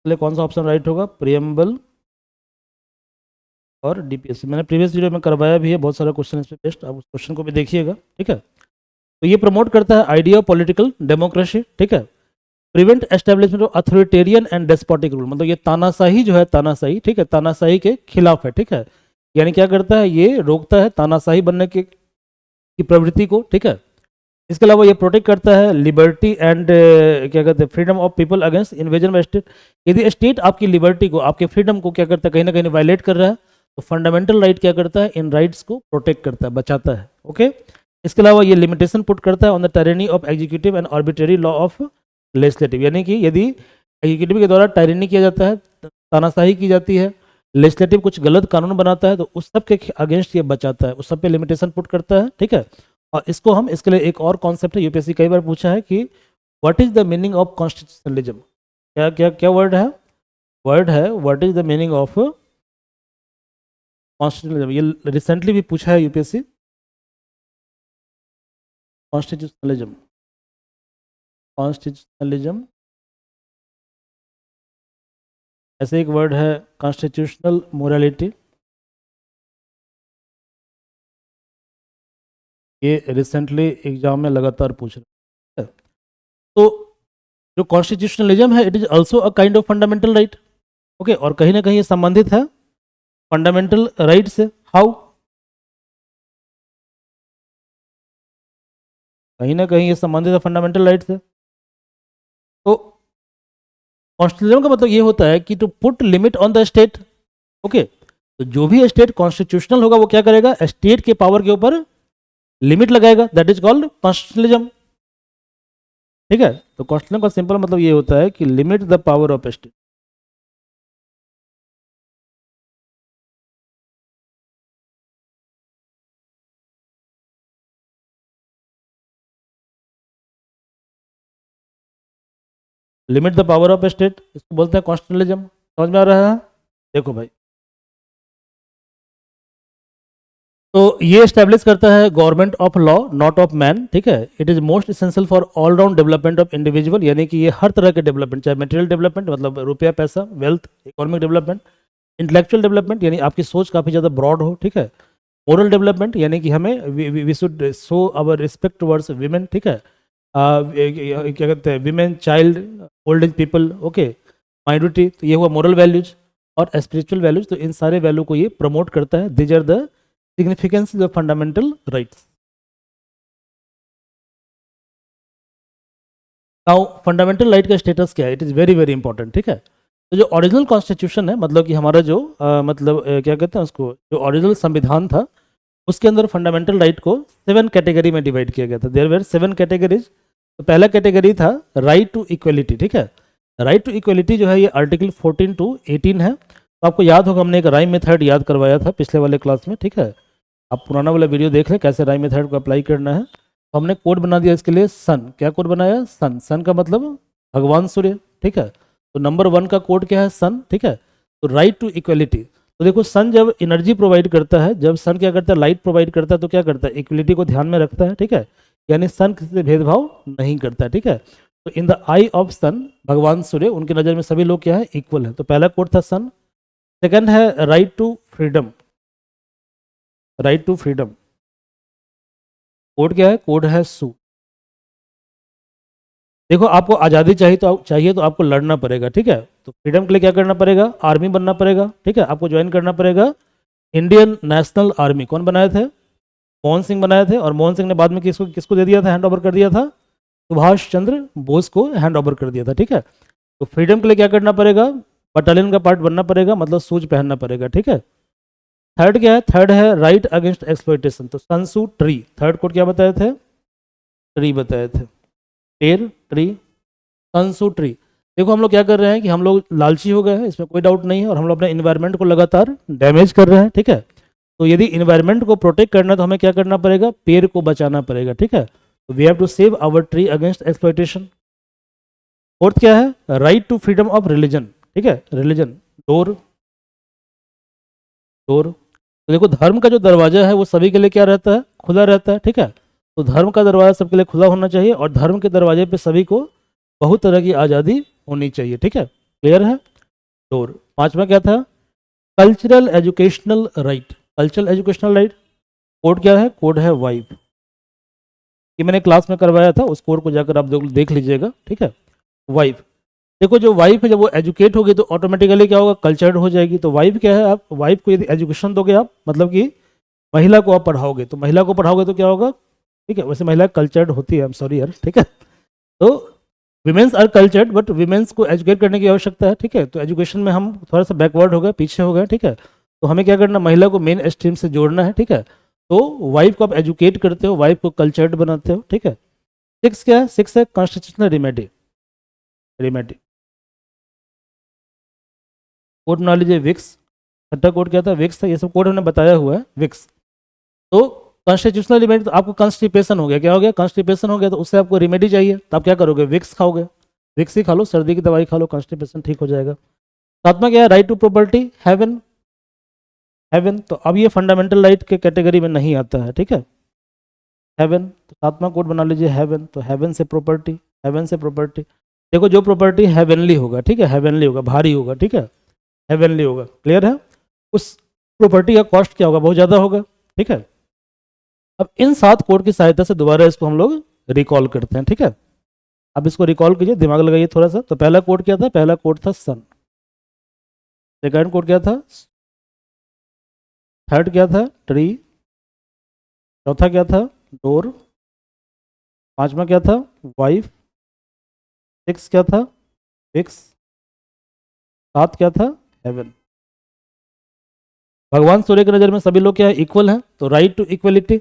इसलिए कौन सा ऑप्शन राइट होगा, प्रियम्बल और डीपीएससी। मैंने प्रीवियस वीडियो में करवाया भी है बहुत सारा क्वेश्चन इस पे टेस्ट, आप उस क्वेश्चन को भी देखिएगा, ठीक है। तो ये प्रमोट करता है आइडिया ऑफ पॉलिटिकल डेमोक्रेसी, ठीक है। Prevent establishment of authoritarian and despotic rule, मतलब ये तानाशाही जो है, तानाशाही, ठीक है, तानाशाही के खिलाफ है, ठीक है। यानी क्या करता है, ये रोकता है तानाशाही बनने की प्रवृत्ति को, ठीक है। इसके अलावा ये प्रोटेक्ट करता है लिबर्टी एंड क्या कहते हैं, freedom of people against invasion by state. यदि स्टेट आपकी लिबर्टी को, आपके फ्रीडम को क्या करता है, कहीं ना कहीं वायलेट कर रहा है, तो फंडामेंटल राइट क्या करता है, इन राइट्स को प्रोटेक्ट करता है, बचाता है, ओके। इसके अलावा ये लिमिटेशन पुट करता है on the tyranny of executive and arbitrary law of legislative, यानी कि यदि एग्जीक्यूटिव के द्वारा टायरनी किया जाता है, तानाशाही की जाती है, लेजिस्लेटिव कुछ गलत कानून बनाता है, तो उस सब के अगेंस्ट ये बचाता है, उस सब पे लिमिटेशन पुट करता है, ठीक है। और इसको हम, इसके लिए एक और कॉन्सेप्ट है, यूपीएससी कई बार पूछा है कि what is the meaning of constitutionalism. क्या क्या क्या वर्ड है, वर्ड है what is the meaning of constitutionalism. ये रिसेंटली भी पूछा है यूपीएससी, कॉन्स्टिट्यूशनलिज्म, कॉन्स्टिट्यूशनलिज्म, ऐसे एक वर्ड है कॉन्स्टिट्यूशनल मोरालिटी, ये रिसेंटली एग्जाम में लगातार पूछ रहे हैं। तो जो कॉन्स्टिट्यूशनलिज्म है, it is also a kind of fundamental right, okay, और कहीं ना कहीं ये संबंधित है फंडामेंटल राइट से। हाउ, कहीं ना कहीं ये संबंधित है फंडामेंटल राइट से। तो कॉन्स्टिट्यूशनलिज्म का मतलब ये होता है कि to put limit on the state, okay. तो जो भी स्टेट कॉन्स्टिट्यूशनल होगा वो क्या करेगा, स्टेट के पावर के ऊपर लिमिट लगाएगा, दैट इज कॉल्ड कॉन्स्टिट्यूशनलिज्म, ठीक है। तो कॉन्स्टिट्यूशनलिज्म का सिंपल मतलब ये होता है कि limit the power of state. Limit the power of state, इसको बोलते हैं कॉन्स्टिट्यूशनलिज्म। समझ में आ रहा है? देखो भाई, तो ये स्टैब्लिश करता है government of law not of man, ठीक है। It is most essential for all round development of individual, यानी कि ये हर तरह के डेवलपमेंट, चाहे मटेरियल डेवलपमेंट मतलब रुपया पैसा, wealth, economic development, intellectual development यानी आपकी सोच काफ़ी ज़्यादा ब्रॉड हो, ठीक है। मोरल डेवलपमेंट यानी कि हमें we should show our respect towards women, ठीक है। क्या कहते हैं, women, child, old age people, okay, minority, तो ये हुआ मोरल वैल्यूज। और स्पिरिचुअल वैल्यूज, तो इन सारे वैल्यू को ये प्रमोट करता है। These are the significance of fundamental rights. Now fundamental right का स्टेटस क्या है, it is very very important, ठीक है। तो जो ओरिजिनल कॉन्स्टिट्यूशन है, मतलब कि हमारा जो क्या कहते हैं उसको, जो ओरिजिनल संविधान था, उसके अंदर फंडामेंटल राइट को 7 कैटेगरी में डिवाइड किया गया था। There were 7 categories. तो पहला कैटेगरी था राइट टू इक्वलिटी, ठीक है। राइट टू इक्वलिटी जो है ये आर्टिकल 14 to 18 है। तो आपको याद होगा, हमने एक राइम मेथड याद करवाया था पिछले वाले क्लास में, ठीक है। आप पुराना वाला वीडियो देख लें कैसे राइम मेथड को अप्लाई करना है। तो हमने कोड बना दिया इसके लिए, सन। क्या कोड बनाया, सन। सन का मतलब भगवान सूर्य, ठीक है। तो नंबर 1 का कोड क्या है, सन, ठीक है। तो राइट टू इक्वलिटी, तो देखो सन जब एनर्जी प्रोवाइड करता है, जब सन क्या करता है, लाइट प्रोवाइड करता है, तो क्या करता है, इक्वलिटी को ध्यान में रखता है, ठीक है। यानी सन किसी से भेदभाव नहीं करता है, ठीक है। तो इन द आई ऑफ सन, भगवान सूर्य, उनकी नज़र में सभी लोग क्या है, इक्वल है। तो पहला कोड था सन। सेकंड है right to freedom, right to freedom, code क्या है, कोड है सू। देखो आपको आज़ादी चाहिए तो आपको लड़ना पड़ेगा, ठीक है। तो फ्रीडम के लिए क्या करना पड़ेगा, आर्मी बनना पड़ेगा, ठीक है। आपको ज्वाइन करना पड़ेगा इंडियन नेशनल आर्मी। कौन बनाए थे, मोहन सिंह बनाए थे। और मोहन सिंह ने बाद में किसको किसको दे दिया था, हैंड ओवर कर दिया था, सुभाष चंद्र बोस को हैंड ओवर कर दिया था, ठीक है। तो फ्रीडम के लिए क्या करना पड़ेगा, बटालियन का पार्ट बनना पड़ेगा, मतलब सूज पहनना पड़ेगा, ठीक है। थर्ड क्या है, थर्ड है राइट अगेंस्ट एक्सप्लॉइटेशन। तो सनसू ट्री, थर्ड कोड क्या बताए थे, ट्री बताए थे, पेड़, ट्री, सनसू ट्री। देखो हम लोग क्या कर रहे हैं कि हम लोग लालची हो गए हैं, इसमें कोई डाउट नहीं है, और हम लोग अपने इन्वायरमेंट को लगातार डैमेज कर रहे हैं, ठीक है। तो यदि इन्वायरमेंट को प्रोटेक्ट करना है तो हमें क्या करना पड़ेगा, पेड़ को बचाना पड़ेगा, ठीक है। तो we have to save our tree against exploitation. Fourth क्या है, right to freedom of religion, ठीक है, रिलीजन, डोर, डोर। तो देखो धर्म का जो दरवाजा है वो सभी के लिए क्या रहता है, खुला रहता है, ठीक है। तो धर्म का दरवाजा सबके लिए खुला होना चाहिए, और धर्म के दरवाजे पे सभी को बहुत तरह की आज़ादी होनी चाहिए, ठीक है। क्लियर है, डोर। पांचवा क्या था, cultural educational right, cultural educational right, code क्या है, कोड है वाइफ। कि मैंने क्लास में करवाया था, उस कोड को जाकर आप देख लीजिएगा, ठीक है। वाइफ, देखो जो वाइफ है जब वो एजुकेट होगी तो ऑटोमेटिकली क्या होगा, कल्चर्ड हो जाएगी। तो वाइफ क्या है, आप वाइफ को यदि एजुकेशन दोगे आप, मतलब कि महिला को आप पढ़ाओगे, तो महिला को पढ़ाओगे तो क्या होगा, ठीक है। वैसे महिला कल्चर्ड होती है, आई एम सॉरी यार, ठीक है। तो womens are cultured, but womens को एजुकेट करने की आवश्यकता है, ठीक है। तो एजुकेशन में हम थोड़ा सा बैकवर्ड हो गए, पीछे हो गए, ठीक है। तो हमें क्या करना, महिला को मेन स्ट्रीम से जोड़ना है, ठीक है। तो वाइफ को आप एजुकेट करते हो, वाइफ को कल्चर्ड बनाते हो, ठीक है। सिक्स क्या है, सिक्स है कॉन्स्टिट्यूशनल रिमेडी। रिमेडी कोड बना लीजिए, विक्स। छठा कोड क्या था, विक्स था। ये सब कोड हमने बताया हुआ है, विक्स। तो कॉन्स्टिट्यूशनल रिमेडी, तो आपको कॉन्स्टिपेशन हो गया, क्या हो गया, कॉन्स्टिपेशन हो गया, तो उससे आपको रिमेडी चाहिए, तो आप क्या करोगे, विक्स खाओगे। विक्स ही खा लो, सर्दी की दवाई खा लो, कॉन्स्टिपेशन ठीक हो जाएगा। सातवां क्या है, right to property, heaven. Heaven, तो अब ये फंडामेंटल राइट के कैटेगरी में नहीं आता है, ठीक है। हेवन, तो सातवां कोड बना लीजिए, हेवन। तो हेवन से प्रॉपर्टी, हेवन से प्रॉपर्टी। देखो जो प्रॉपर्टी हेवनली होगा, ठीक है, हेवनली होगा, भारी होगा, ठीक है, हेवनली होगा, क्लियर है। उस प्रॉपर्टी का कॉस्ट क्या होगा, बहुत ज़्यादा होगा, ठीक है। अब इन 7 कोड की सहायता से दोबारा इसको हम लोग रिकॉल करते हैं, ठीक है। अब इसको रिकॉल कीजिए, दिमाग लगाइए थोड़ा सा। तो पहला कोड क्या था, पहला कोड था सन। सेकंड कोड क्या था, थर्ड क्या था, ट्री। चौथा क्या था, डोर। पांचवा क्या था, वाइफ। सिक्स क्या था, फिक्स। सात क्या था, हेवन। भगवान सूर्य की नज़र में सभी लोग क्या है, इक्वल हैं। तो right to equality,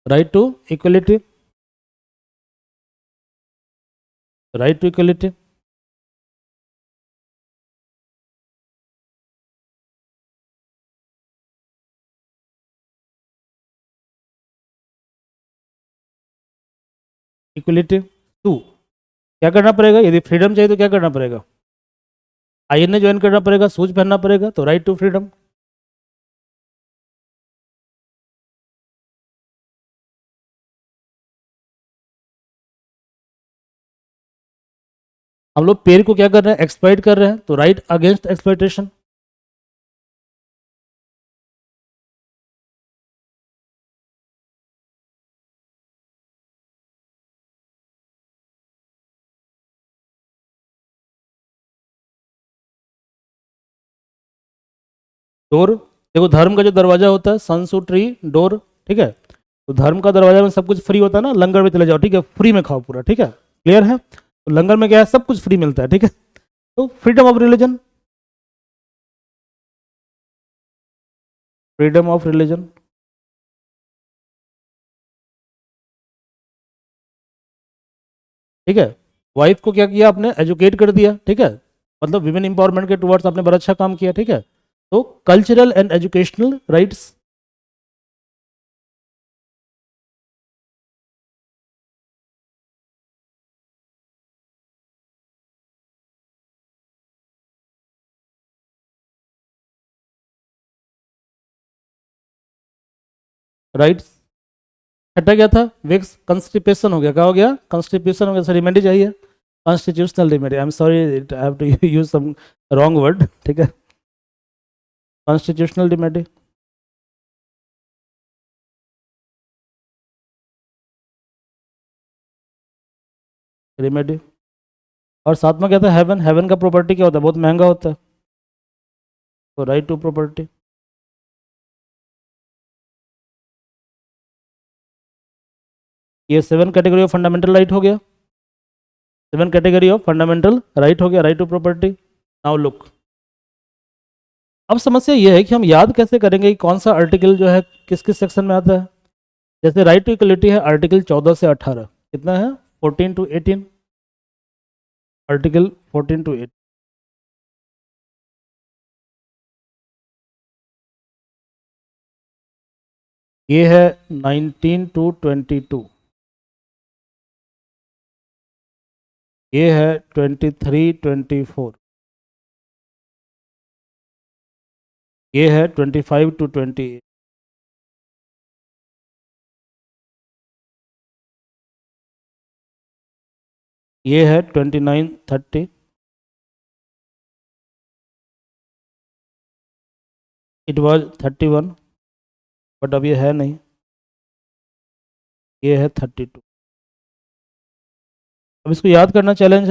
right to equality, right to equality. Equality to, क्या करना पड़ेगा, यदि फ्रीडम चाहिए तो क्या करना पड़ेगा, आईएनए ज्वाइन करना पड़ेगा, शूज पहनना पड़ेगा। तो राइट टू फ्रीडम। हम लोग पेड़ को क्या कर रहे हैं, एक्सप्लॉइट कर रहे हैं। तो राइट अगेंस्ट एक्सप्लॉइटेशन। डोर, देखो धर्म का जो दरवाजा होता है, सनसू ट्री डोर, ठीक है। तो धर्म का दरवाजा में सब कुछ फ्री होता है ना, लंगर में चले जाओ, ठीक है, फ्री में खाओ पूरा, ठीक है, क्लियर है। तो लंगर में क्या है, सब कुछ फ्री मिलता है, ठीक है। तो freedom of religion, freedom of religion. ठीक है, वाइफ को क्या किया आपने, एजुकेट कर दिया, ठीक है, मतलब विमेन इंपावरमेंट के टुवर्ड्स आपने बड़ा अच्छा काम किया, ठीक है। तो cultural and educational rights, rights. छठा क्या था, विक्स। कंस्टिपेशन हो गया, क्या हो गया, कंस्टिपेशन हो गया, सर रिमेडी चाहिए, constitutional remedy. I am sorry, I have to use some wrong word, ठीक है, कॉन्स्टिट्यूशनल रिमेडी। रिमेडी। और साथ में क्या था, हेवन। हेवन का प्रॉपर्टी क्या होता है, बहुत महंगा होता है। तो राइट टू प्रॉपर्टी। ये 7 कैटेगरी ऑफ फंडामेंटल राइट हो गया, 7 कैटेगरी ऑफ फंडामेंटल राइट हो गया, right to property. Now look, अब समस्या ये है कि हम याद कैसे करेंगे कि कौन सा आर्टिकल जो है किस किस सेक्शन में आता है। जैसे राइट टू इक्वलिटी है आर्टिकल 14 से 18, कितना है, 14 टू 18, आर्टिकल 14 टू 18। ये है 19 टू 22, ये है 23 24, ये है 25 टू 28, ये है 29 30, इट वाज 31, बट अब ये है नहीं, ये है 32। अब इसको याद करना चैलेंज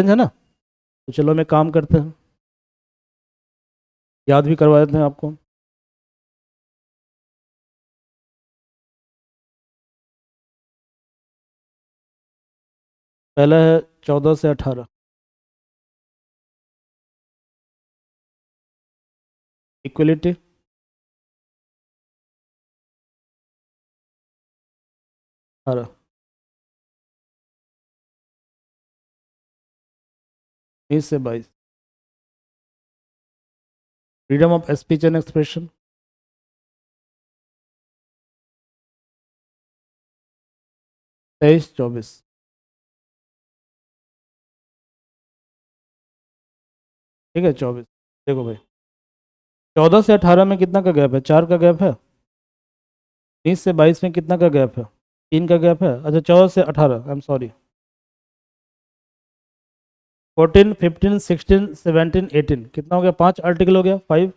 है ना। तो चलो मैं काम करते हैं, याद भी करवा देते हैं आपको। पहला है 14 से 18, इक्वलिटी, 18, 20 से 22, freedom of speech and expression, 23-24। ठीक है 24। देखो भाई 14 से 18 में कितना का गैप है, 4 का गैप है। 20 से 22 में कितना का गैप है, 3 का गैप है। अच्छा 14 से 18, आई एम सॉरी, 14, 15, 16, 17, 18 कितना हो गया, 5 आर्टिकल हो गया, 5।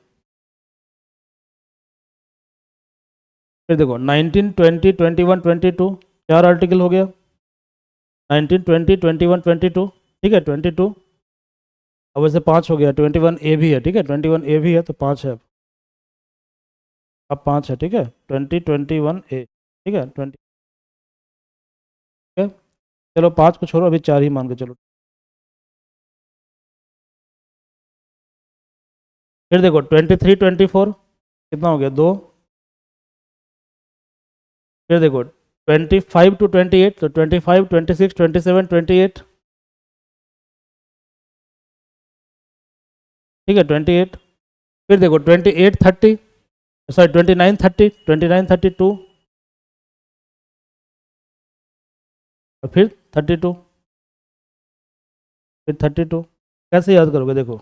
फिर देखो 19, 20, 21, 22 4 आर्टिकल हो गया, 19, 20, 21, 22। ठीक है 22। अब वैसे 5 हो गया, 21 ए भी है। ठीक है 21 ए भी है तो 5 है। अब 5 है। ठीक है 20, 21 ए। ठीक है 20। ठीक है चलो 5 को छोड़ो, अभी 4 ही मान के चलो। फिर देखो 23, 24 कितना हो गया, 2। फिर देखो 25 to 28 तो 25, 26, 27, 28। ठीक है 28। फिर देखो 28, 30, सॉरी 29, 30, 29, 32 और फिर 32, फिर 32। कैसे याद करोगे, देखो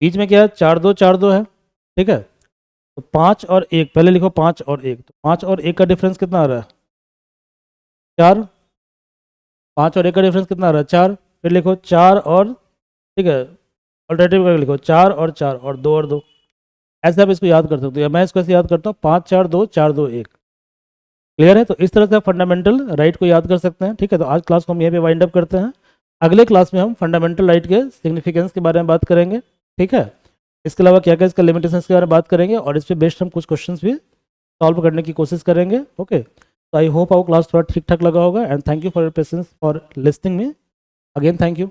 बीच में क्या है, 4 2 है। ठीक है तो 5 और 1, पहले लिखो 5 और 1, तो 5 और 1 का डिफरेंस कितना आ रहा है, 4। 5 और 1 का डिफरेंस कितना आ रहा है, 4। फिर लिखो 4 और, ठीक है ऑल्टरनेटिव करके लिखो 4 और 4 और 2 और 2। ऐसे आप इसको याद कर सकते हो। मैं इसको ऐसे याद करता हूँ 5 4 2 4 2 1। क्लियर है। तो इस तरह से आप फंडामेंटल राइट को याद कर सकते हैं। ठीक है तो आज क्लास को हम यहीं पे वाइंड अप करते हैं। अगले क्लास में हम फंडामेंटल राइट के सिग्निफिकेंस के बारे में बात करेंगे। ठीक है इसके अलावा क्या क्या इसका लिमिटेशंस के बारे में बात करेंगे और इस पर बेस्ड हम कुछ क्वेश्चंस भी सॉल्व करने की कोशिश करेंगे। ओके तो आई होप आवर क्लास थोड़ा ठीक ठाक लगा होगा and thank you for your patience for listening me. Again thank you.